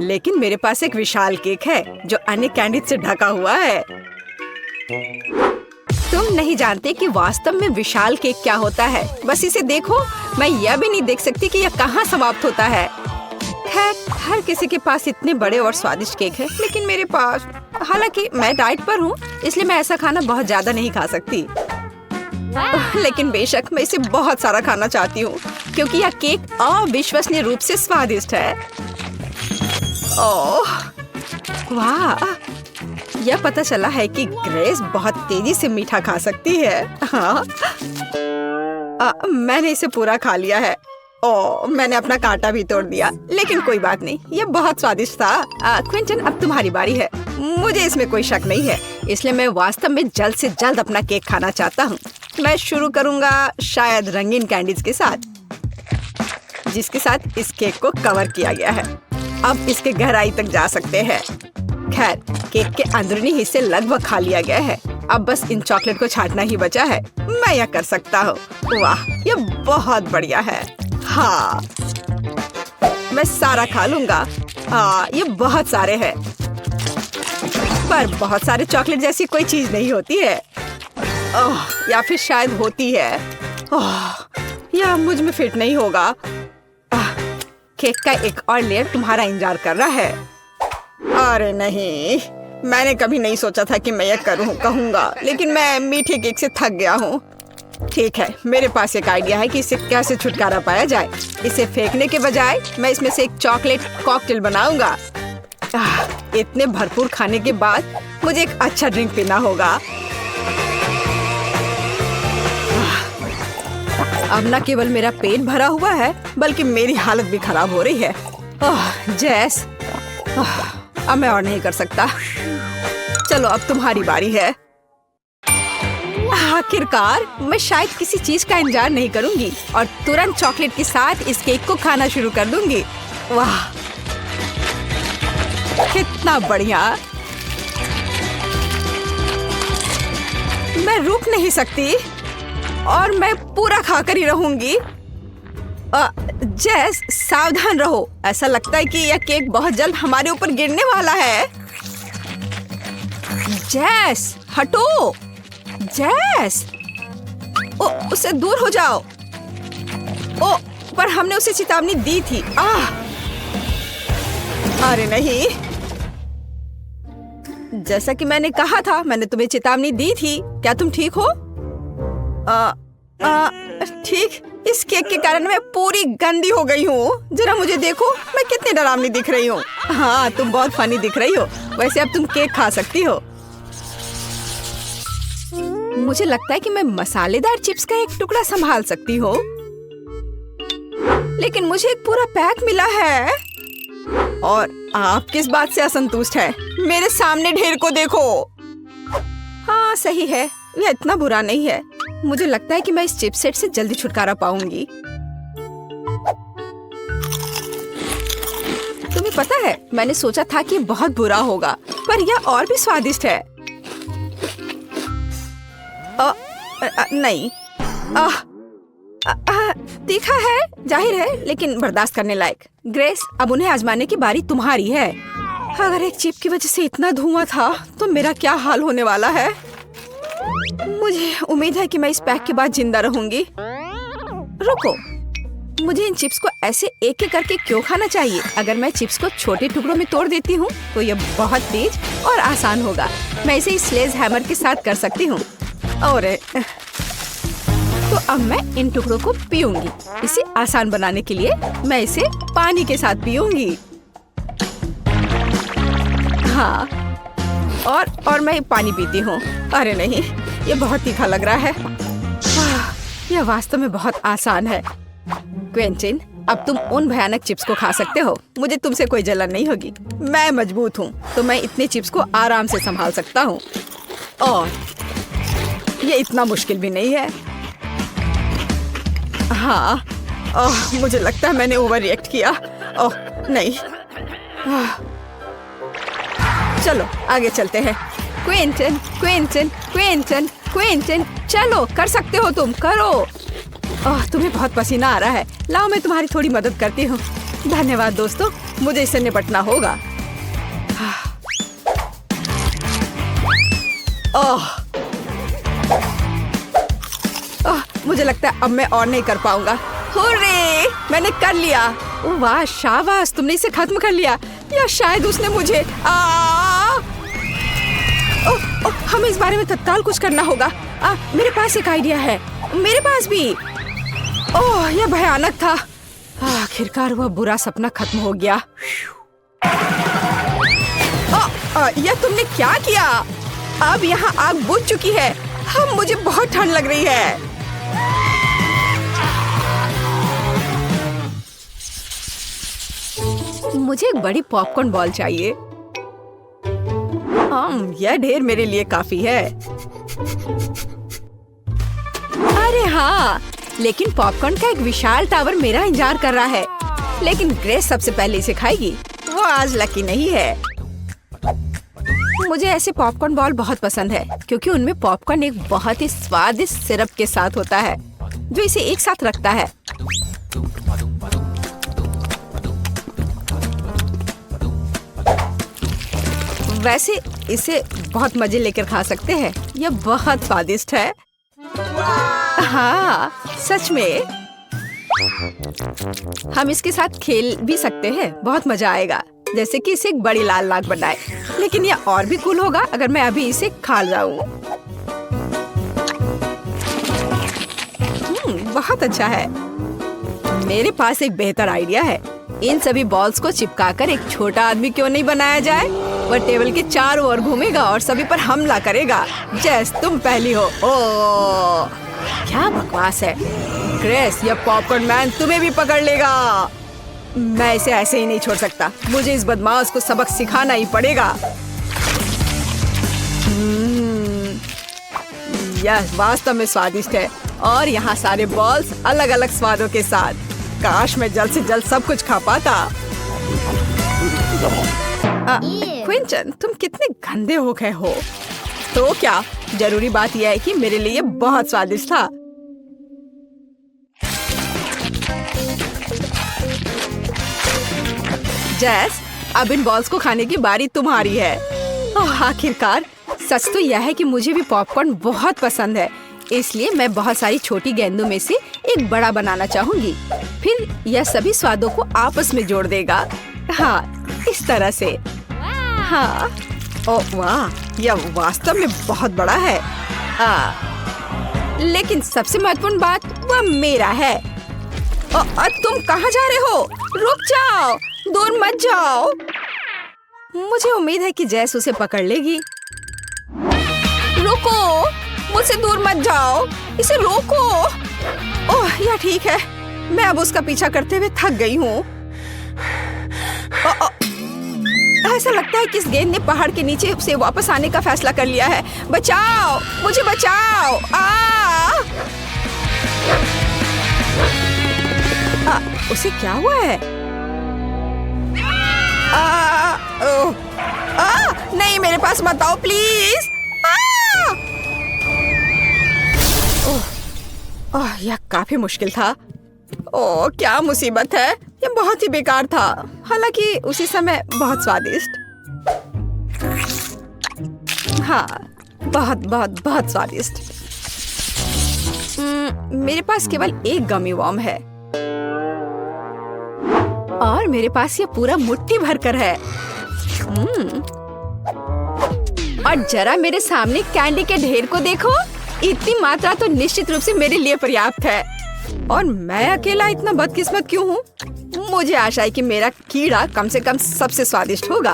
लेकिन मेरे पास एक विशाल केक है जो अन्य कैंडी से ढका हुआ है। तुम नहीं जानते कि वास्तव में विशाल केक क्या होता है। बस इसे देखो। मैं यह भी नहीं देख सकती कि यह कहाँ समाप्त होता है। खैर, हर किसी के पास इतने बड़े और स्वादिष्ट केक है, लेकिन मेरे पास, हालांकि मैं डाइट पर हूँ, इसलिए मैं ऐसा खाना बहुत ज्यादा नहीं खा सकती। लेकिन बेशक मैं इसे बहुत सारा खाना चाहती हूँ, क्योंकि यह केक अविश्वसनीय रूप से स्वादिष्ट है। ओह वाह, यह पता चला है कि ग्रेस बहुत तेजी से मीठा खा सकती है। हाँ, मैंने इसे पूरा खा लिया है। ओह, मैंने अपना कांटा भी तोड़ दिया, लेकिन कोई बात नहीं, यह बहुत स्वादिष्ट था। क्विंटन, अब तुम्हारी बारी है। मुझे इसमें कोई शक नहीं है, इसलिए मैं वास्तव में जल्द से जल्द अपना केक खाना चाहता हूँ। मैं शुरू करूँगा शायद रंगीन कैंडीज के साथ, जिसके साथ इस केक को कवर किया गया है। अब इसके गहराई तक जा सकते हैं। खैर, केक के अंदरूनी हिस्से लगभग खा लिया गया है। अब बस इन चॉकलेट को छांटना ही बचा है। मैं यह कर सकता हूँ। वाह, ये बहुत बढ़िया है। हाँ, मैं सारा खा लूंगा। हाँ, ये बहुत सारे हैं, पर बहुत सारे चॉकलेट जैसी कोई चीज नहीं होती है। ओह, या फिर शायद होती है। ओह, यह मुझ में फिट नहीं होगा। केक का एक और लेयर तुम्हारा इंतजार कर रहा है। अरे नहीं, मैंने कभी नहीं सोचा था कि मैं ये कहूँगा, लेकिन मैं मीठे केक से थक गया हूँ। ठीक है, मेरे पास एक आइडिया है कि इससे कैसे छुटकारा पाया जाए। इसे फेंकने के बजाय मैं इसमें से एक चॉकलेट कॉकटेल बनाऊंगा। इतने भरपूर खाने के बाद मुझे एक अच्छा ड्रिंक पीना होगा। अब न केवल मेरा पेट भरा हुआ है, बल्कि मेरी हालत भी खराब हो रही है। जैस, अब मैं और नहीं कर सकता। चलो अब तुम्हारी बारी है। आखिरकार मैं शायद किसी चीज का इंतजार नहीं करूंगी और तुरंत चॉकलेट के साथ इस केक को खाना शुरू कर दूंगी। वाह, कितना बढ़िया! मैं रुक नहीं सकती और मैं पूरा खाकर ही रहूंगी। जैस, सावधान रहो। ऐसा लगता है कि यह केक बहुत जल्द हमारे ऊपर गिरने वाला है। जैस, हटो। जैस, उससे दूर हो जाओ। पर हमने उसे चेतावनी दी थी। अरे नहीं, जैसा कि मैंने कहा था, मैंने तुम्हें चेतावनी दी थी। क्या तुम ठीक हो? ठीक। इस केक के कारण मैं पूरी गंदी हो गई हूँ। जरा मुझे देखो, मैं कितनी डरावनी दिख रही हूँ। हाँ, तुम बहुत फनी दिख रही हो। वैसे अब तुम केक खा सकती हो। मुझे लगता है कि मैं मसालेदार चिप्स का एक टुकड़ा संभाल सकती हूँ, लेकिन मुझे एक पूरा पैक मिला है। और आप किस बात से असंतुष्ट हैं? मेरे सामने ढेर को देखो। हाँ, सही है, यह इतना बुरा नहीं है। मुझे लगता है कि मैं इस चिप्स सेट से जल्दी छुटकारा पाऊंगी। तुम्हें पता है, मैंने सोचा था कि बहुत बुरा होगा, पर यह और भी स्वादिष्ट है। नहीं, तीखा है, जाहिर है, लेकिन बर्दाश्त करने लायक। ग्रेस, अब उन्हें आजमाने की बारी तुम्हारी है। अगर एक चिप की वजह से इतना धुआं था, तो मेरा क्या हाल होने वाला है। मुझे उम्मीद है कि मैं इस पैक के बाद जिंदा रहूंगी। रुको, मुझे इन चिप्स को ऐसे एक एक करके क्यों खाना चाहिए? अगर मैं चिप्स को छोटे टुकड़ों में तोड़ देती हूँ, तो यह बहुत तेज और आसान होगा। मैं इसे इस स्लेज हैमर के साथ कर सकती हूँ। और तो अब मैं इन टुकड़ों को पीऊंगी। इसे आसान बनाने के लिए मैं इसे पानी के साथ पीऊंगी। हाँ, और मैं पानी पीती हूँ। अरे नहीं, ये बहुत तीखा लग रहा है। यह वास्तव में बहुत आसान है। क्विंटिन, अब तुम उन भयानक चिप्स को खा सकते हो। मुझे तुमसे कोई जलन नहीं होगी। मैं मजबूत हूँ, तो मैं इतने चिप्स को आराम से संभाल सकता हूँ। और ये इतना मुश्किल भी नहीं है। हाँ, मुझे लगता है मैंने ओवर रिएक्ट किया। ओह नहीं। चलो आगे चलते हैं। क्विंटन, क्विंटन, क्विंटन, क्विंटन, चलो, कर सकते हो तुम, करो। तुम्हें बहुत पसीना आ रहा है। लाओ, मैं तुम्हारी थोड़ी मदद करती हूँ। धन्यवाद दोस्तों, मुझे इससे निपटना होगा। मुझे लगता है अब मैं और नहीं कर पाऊंगा। हुर्रे, मैंने कर लिया। वाह, शाबाश, तुमने इसे खत्म कर लिया। या शायद उसने मुझे हमें इस बारे में तत्काल कुछ करना होगा। मेरे पास एक आइडिया है। मेरे पास भी। यह भयानक था। आखिरकार वह बुरा सपना खत्म हो गया। यह तुमने क्या किया? अब यहाँ आग बुझ चुकी है। मुझे बहुत ठंड लग रही है। मुझे एक बड़ी पॉपकॉर्न बॉल चाहिए। यह ढेर मेरे लिए काफी है। अरे हाँ, लेकिन पॉपकॉर्न का एक विशाल टावर मेरा इंतजार कर रहा है। लेकिन ग्रेस सबसे पहले इसे खाएगी। वो आज लकी नहीं है। मुझे ऐसे पॉपकॉर्न बॉल बहुत पसंद है, क्योंकि उनमें पॉपकॉर्न एक बहुत ही स्वादिष्ट सिरप के साथ होता है, जो इसे एक साथ रखता है। वैसे इसे बहुत मजे लेकर खा सकते हैं। यह बहुत स्वादिष्ट है। हाँ, सच में। हम इसके साथ खेल भी सकते हैं। बहुत मजा आएगा। जैसे कि इसे एक बड़ी लाल नाक बनाए। लेकिन यह और भी कूल होगा अगर मैं अभी इसे खा जाऊं। बहुत अच्छा है। मेरे पास एक बेहतर आइडिया है। इन सभी बॉल्स को चिपकाकर एक छोटा आदमी क्यों नहीं बनाया जाए? वह टेबल के चारों ओर घूमेगा और सभी पर हमला करेगा। जेस, तुम पहली हो। ओह, क्या बकवास है। ग्रेस, यह पॉपकॉर्न मैन तुम्हें भी पकड़ लेगा। मैं इसे ऐसे ही नहीं छोड़ सकता। मुझे इस बदमाश को सबक सिखाना ही पड़ेगा। यह वास्तव में स्वादिष्ट है और यहाँ सारे बॉल्स अलग अलग स्वादों के साथ। काश मैं जल्द से जल्द सब कुछ खा पाता। क्विंटन, तुम कितने गंदे हो गए हो। तो क्या जरूरी बात यह है कि मेरे लिए बहुत स्वादिष्ट था। जेस, अब इन बॉल्स को खाने की बारी तुम्हारी है। ओह, आखिरकार। सच तो यह है कि मुझे भी पॉपकॉर्न बहुत पसंद है, इसलिए मैं बहुत सारी छोटी गेंदों में से एक बड़ा बनाना चाहूंगी। फिर यह सभी स्वादों को आपस में जोड़ देगा। हाँ, इस तरह से। हाँ, ओह वाह, यह वास्तव में बहुत बड़ा है। लेकिन सबसे महत्वपूर्ण बात वह मेरा है। तुम कहाँ जा रहे हो? रुक जाओ, दूर मत जाओ। मुझे उम्मीद है कि जैस उसे पकड़ लेगी। रुको, मुझसे दूर मत जाओ, इसे रोको। ओह, यह ठीक है। मैं अब उसका पीछा करते हुए थक गई हूँ। ऐसा लगता है कि इस गेंद ने पहाड़ के नीचे से वापस आने का फैसला कर लिया है। बचाओ, मुझे बचाओ। उसे क्या हुआ है? नहीं, मेरे पास मत आओ प्लीज। ओह, यह काफी मुश्किल था। ओह, क्या मुसीबत है। यह बहुत ही बेकार था, हालांकि उसी समय बहुत स्वादिष्ट। हाँ, बहुत बहुत बहुत स्वादिष्ट। मेरे पास केवल एक गमी वर्म है और मेरे पास ये पूरा मुट्ठी भरकर है। और जरा मेरे सामने कैंडी के ढेर को देखो। इतनी मात्रा तो निश्चित रूप से मेरे लिए पर्याप्त है। और मैं अकेला इतना बदकिस्मत क्यों हूँ? मुझे आशा है कि मेरा कीड़ा कम से कम सबसे स्वादिष्ट होगा।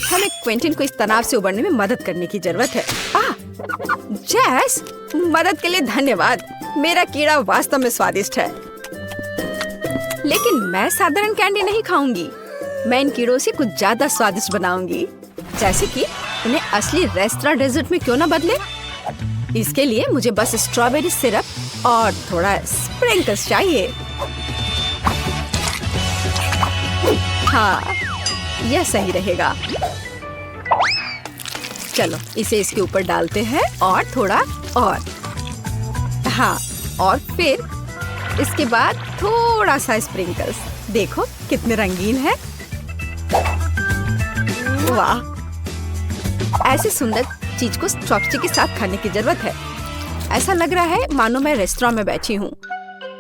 हमें क्विंटन को इस तनाव से उबरने में मदद करने की जरूरत है। जेस, मदद के लिए धन्यवाद। मेरा कीड़ा वास्तव में स्वादिष्ट है। लेकिन मैं साधारण कैंडी नहीं खाऊंगी। मैं इन कीड़ों से कुछ ज्यादा स्वादिष्ट बनाऊंगी। जैसे कि उन्हें असली रेस्टोरेंट डेजर्ट में क्यों ना बदले। इसके लिए मुझे बस स्ट्रॉबेरी सिरप और थोड़ा स्प्रिंकल्स चाहिए। हाँ, यह सही रहेगा। चलो, इसे इसके ऊपर डालते हैं और थोड़ा और। हाँ, और फिर इसके बाद थोड़ा सा स्प्रिंकल्स। देखो कितने रंगीन है। वाह, ऐसे सुंदर चीज को चॉपस्टिक के साथ खाने की जरूरत है। ऐसा लग रहा है मानो मैं रेस्टोरेंट में बैठी हूँ।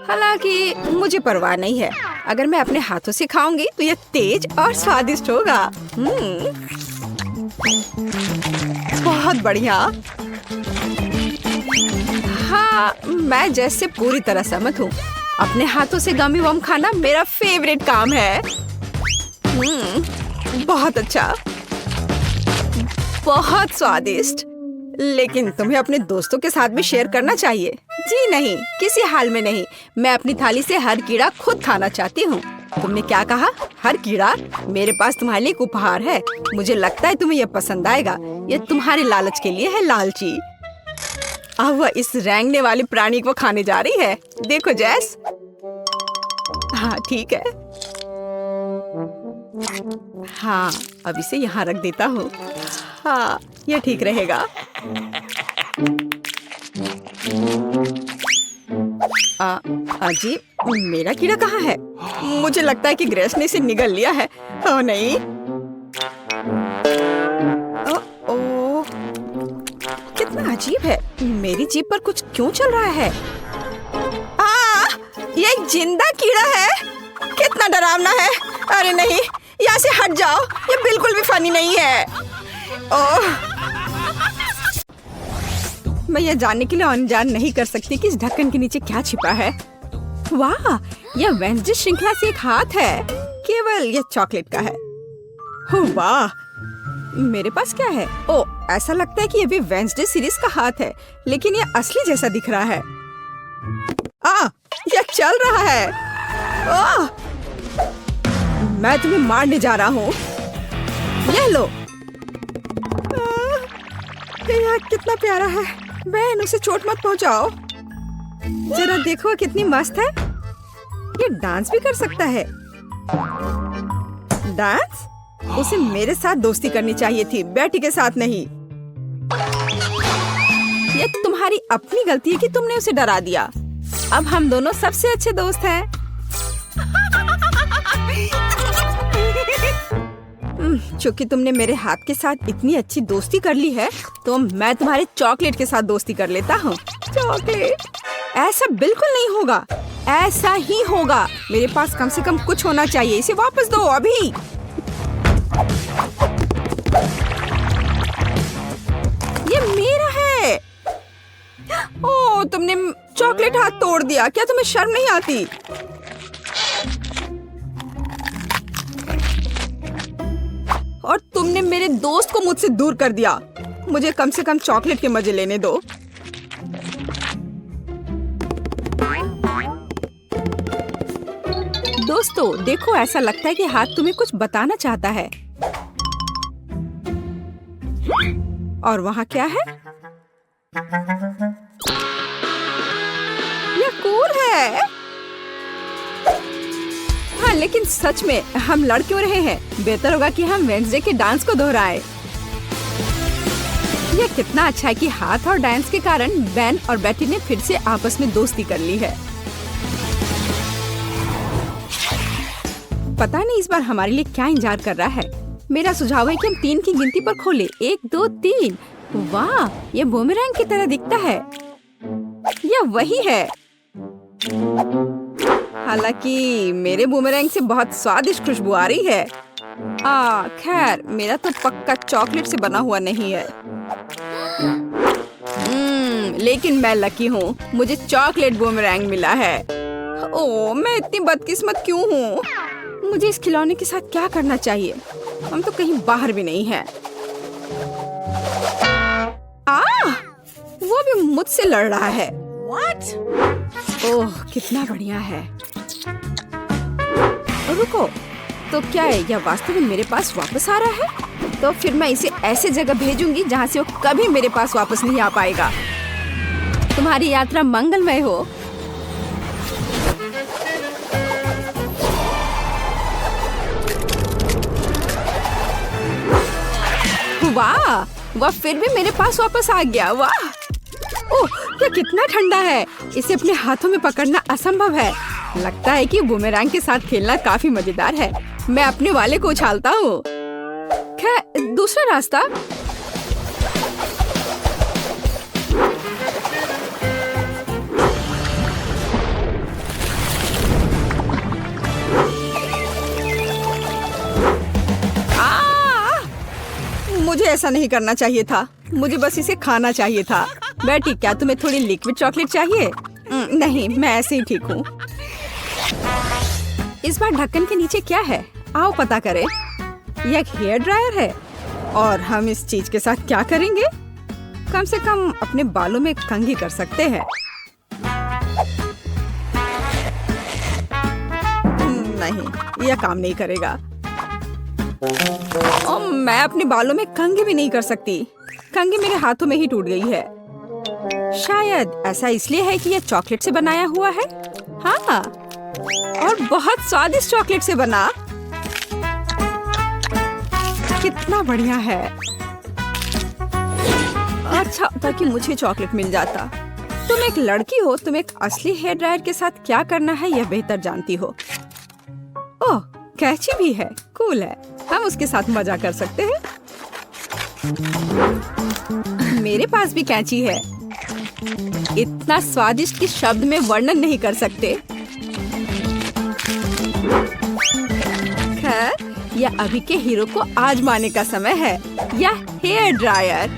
हालांकि मुझे परवाह नहीं है। अगर मैं अपने हाथों से खाऊंगी तो यह तेज और स्वादिष्ट होगा। बहुत बढ़िया। हाँ, मैं जैसे पूरी तरह सहमत हूँ। अपने हाथों से गमी वर्म खाना मेरा फेवरेट काम है। बहुत अच्छा, बहुत स्वादिष्ट। लेकिन तुम्हें अपने दोस्तों के साथ भी शेयर करना चाहिए। जी नहीं, किसी हाल में नहीं। मैं अपनी थाली से हर कीड़ा खुद खाना चाहती हूँ। तुमने क्या कहा? हर कीड़ा? मेरे पास तुम्हारे लिए एक उपहार है। मुझे लगता है तुम्हें यह पसंद आएगा। यह तुम्हारे लालच के लिए है, लालची। अब वह इस रेंगने वाले प्राणी को खाने जा रही है। देखो जेस। हाँ, ठीक है। हाँ, अब इसे यहाँ रख देता हूँ। हाँ, यह ठीक रहेगा। अजीब, मेरा कीड़ा कहाँ है? मुझे लगता है कि ग्रेस ने इसे निगल लिया है। ओह नहीं। ओह, कितना अजीब है। मेरी जीभ पर कुछ क्यों चल रहा है? ये एक जिंदा कीड़ा है। कितना डरावना है। अरे नहीं, यहाँ से हट जाओ, ये बिल्कुल भी फनी नहीं है। ओह, मैं ये जानने के लिए अनजान नहीं कर सकती कि इस ढक्कन के नीचे क्या छिपा है। वाह, यह वेंसडे श्रृंखला से एक हाथ है, केवल यह चॉकलेट का है। ओह वाह, मेरे पास क्या है? ओह, ऐसा लगता है कि ये भी वेंसडे सीरीज का हाथ है, लेकिन ये असली जैसा दिख रहा है। यह चल रहा है। ओह, मैं तुम्हें मारने जा रहा हूँ। ये लो। यह कितना प्यारा है। बहन, उसे चोट मत पहुँचाओ। जरा देखो कितनी मस्त है। ये डांस भी कर सकता है। डांस? उसे मेरे साथ दोस्ती करनी चाहिए थी, बेटी के साथ नहीं। ये तुम्हारी अपनी गलती है कि तुमने उसे डरा दिया। अब हम दोनों सबसे अच्छे दोस्त हैं। चूंकि तुमने मेरे हाथ के साथ इतनी अच्छी दोस्ती कर ली है, तो मैं तुम्हारे चॉकलेट के साथ दोस्ती कर लेता हूँ। चॉकलेट? ऐसा बिल्कुल नहीं होगा। ऐसा ही होगा। मेरे पास कम से कम कुछ होना चाहिए। इसे वापस दो अभी। ये मेरा है। ओह, तुमने चॉकलेट हाथ तोड़ दिया। क्या तुम्हें शर्म नहीं आती? और तुमने मेरे दोस्त को मुझसे दूर कर दिया। मुझे कम से कम चॉकलेट के मजे लेने दो। दोस्तों, देखो, ऐसा लगता है कि हाथ तुम्हें कुछ बताना चाहता है। और वहाँ क्या है? यह कूल है। हाँ, लेकिन सच में हम लड़ क्यों रहे हैं? बेहतर होगा कि हम वेडनेसडे के डांस को दोहराएं। यह कितना अच्छा है कि हाथ और डांस के कारण बेन और बेटी ने फिर से आपस में दोस्ती कर ली है। पता नहीं इस बार हमारे लिए क्या इंतजार कर रहा है। मेरा सुझाव है कि हम 3 की गिनती पर खोलें। 1, 2, 3। वाह, ये बूमेरैंग की तरह दिखता है। यह वही है। हालांकि मेरे बूमेरैंग से बहुत स्वादिष्ट खुशबू आ रही है। खैर, मेरा तो पक्का चॉकलेट से बना हुआ नहीं है। लेकिन मैं लकी हूँ, मुझे चॉकलेट बूमेरैंग मिला है। ओह, मैं इतनी बदकिस्मत क्यों हूँ? मुझे इस खिलौने के साथ क्या करना चाहिए? हम तो कहीं बाहर भी नहीं हैं। वो भी मुझसे लड़ रहा है। What? ओह, कितना बढ़िया है। रुको, तो क्या है? यह वास्तव में मेरे पास वापस आ रहा है? तो फिर मैं इसे ऐसे जगह भेजूंगी जहाँ से वो कभी मेरे पास वापस नहीं आ पाएगा। तुम्हारी यात्रा मंगलमय हो। वाह, वह फिर भी मेरे पास वापस आ गया। वाह, ओह, यह कितना ठंडा है। इसे अपने हाथों में पकड़ना असंभव है। लगता है कि बूमेरैंग के साथ खेलना काफी मजेदार है। मैं अपने वाले को उछालता हूँ। खैर, दूसरा रास्ता। मुझे ऐसा नहीं करना चाहिए था। मुझे बस इसे खाना चाहिए था। बेटी, क्या तुम्हें थोड़ी लिक्विड चॉकलेट चाहिए? नहीं, मैं ऐसे ही ठीक हूँ। इस बार ढक्कन के नीचे क्या है? आओ पता करें। यह एक हेयर ड्रायर है। और हम इस चीज के साथ क्या करेंगे? कम से कम अपने बालों में कंघी कर सकते हैं। नहीं, यह काम नहीं करेगा। मैं अपने बालों में कंघी भी नहीं कर सकती। कंघी मेरे हाथों में ही टूट गई है। शायद ऐसा इसलिए है कि यह चॉकलेट से बनाया हुआ है। हाँ, और बहुत स्वादिष्ट चॉकलेट से बना। कितना बढ़िया है। अच्छा था कि मुझे चॉकलेट मिल जाता। तुम एक लड़की हो, तुम एक असली हेयर ड्रायर के साथ क्या करना है यह बेहतर जानती हो। ओह, कैची भी है। कूल है। हम उसके साथ मजा कर सकते हैं। मेरे पास भी कैंची है। इतना स्वादिष्ट कि शब्द में वर्णन नहीं कर सकते। खैर, या अभी के हीरो को आजमाने का समय है। या हेयर ड्रायर।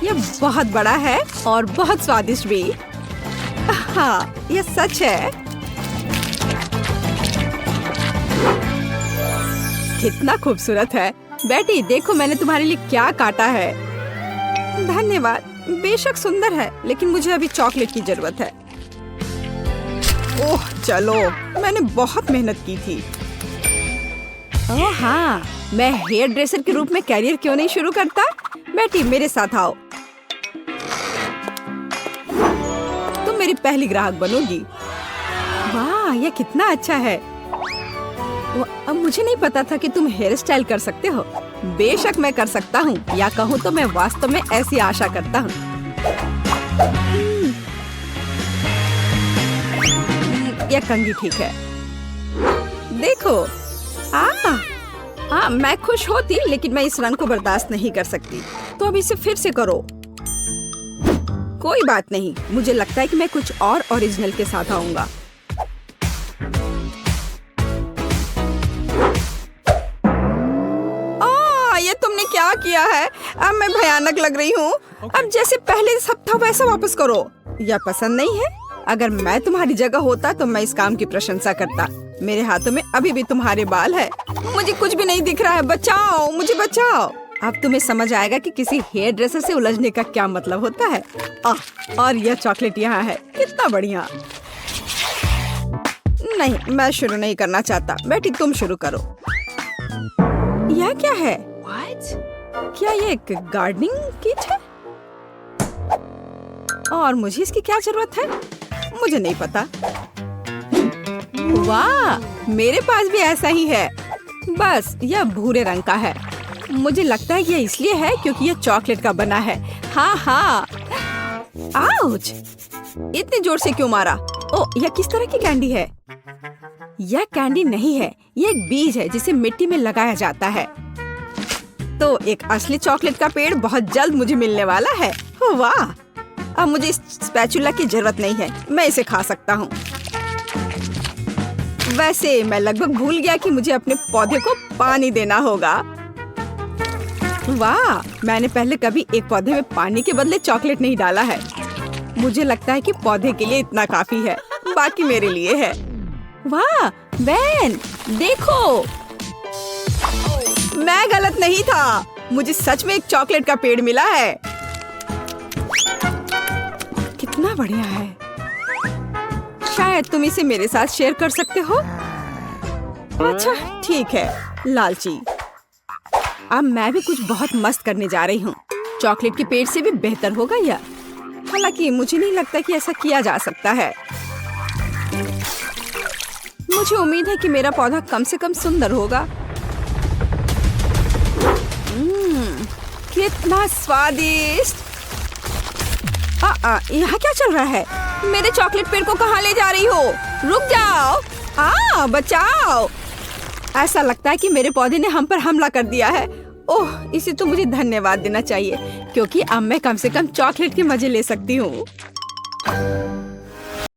यह बहुत बड़ा है और बहुत स्वादिष्ट भी। हाँ, यह सच है। कितना खूबसूरत है। बेटी देखो मैंने तुम्हारे लिए क्या काटा है। धन्यवाद। बेशक सुंदर है, लेकिन मुझे अभी चॉकलेट की जरूरत है। ओह चलो, मैंने बहुत मेहनत की थी। ओह हाँ, मैं हेयर ड्रेसर के रूप में कैरियर क्यों नहीं शुरू करता? बेटी मेरे साथ आओ। तुम मेरी पहली ग्राहक बनोगी। वाह, यह कितना अच्छा है। अब मुझे नहीं पता था कि तुम हेयर स्टाइल कर सकते हो। बेशक मैं कर सकता हूँ, या कहूँ तो मैं वास्तव में ऐसी आशा करता हूँ। यह कंघी ठीक है। देखो, मैं खुश होती, लेकिन मैं इस रंग को बर्दाश्त नहीं कर सकती। तो अब इसे फिर से करो। कोई बात नहीं, मुझे लगता है कि मैं कुछ और ओरिजिनल के साथ आऊंगा। ये तुमने क्या किया है? अब मैं भयानक लग रही हूँ। अब जैसे पहले सब था वैसा वापस करो। यह पसंद नहीं है? अगर मैं तुम्हारी जगह होता तो मैं इस काम की प्रशंसा करता। मेरे हाथों में अभी भी तुम्हारे बाल है। मुझे कुछ भी नहीं दिख रहा है। बचाओ, मुझे बचाओ। अब तुम्हें समझ आएगा कि किसी हेयर ड्रेसर से उलझने का क्या मतलब होता है। और यह चॉकलेट यहाँ है। कितना बढ़िया। नहीं, मैं शुरू नहीं करना चाहता। बेटी तुम शुरू करो। यह क्या है? क्या ये एक गार्डनिंग किट है? और मुझे इसकी क्या जरूरत है? मुझे नहीं पता। वाह, मेरे पास भी ऐसा ही है। बस यह भूरे रंग का है। मुझे लगता है यह इसलिए है क्योंकि यह चॉकलेट का बना है। हाँ। आउच! इतनी जोर से क्यों मारा? ओह, यह किस तरह की कैंडी है? यह कैंडी नहीं है, यह एक बीज है जिसे मिट्टी में लगाया जाता है। तो एक असली चॉकलेट का पेड़ बहुत जल्द मुझे मिलने वाला है। वाह! अब मुझे इस स्पैचुला की जरूरत नहीं है। मैं इसे खा सकता हूँ। वैसे मैं लगभग भूल गया कि मुझे अपने पौधे को पानी देना होगा। वाह! मैंने पहले कभी एक पौधे में पानी के बदले चॉकलेट नहीं डाला है। मुझे लगता है कि पौधे के लिए इतना काफी है, बाकी मेरे लिए है। वाह बेन, देखो, मैं गलत नहीं था। मुझे सच में एक चॉकलेट का पेड़ मिला है। कितना बढ़िया है। शायद तुम इसे मेरे साथ शेयर कर सकते हो। अच्छा ठीक है, लालची। अब मैं भी कुछ बहुत मस्त करने जा रही हूँ। चॉकलेट के पेड़ से भी बेहतर होगा यह। हालांकि मुझे नहीं लगता कि ऐसा किया जा सकता है। मुझे उम्मीद है कि मेरा पौधा कम से कम सुंदर होगा। कितना स्वादिष्ट। यहाँ क्या चल रहा है? मेरे चॉकलेट पेड़ को कहाँ ले जा रही हो? रुक जाओ। बचाओ। ऐसा लगता है कि मेरे पौधे ने हम पर हमला कर दिया है। ओह, इसे तो मुझे धन्यवाद देना चाहिए, क्योंकि अब मैं कम से कम चॉकलेट के मजे ले सकती हूँ।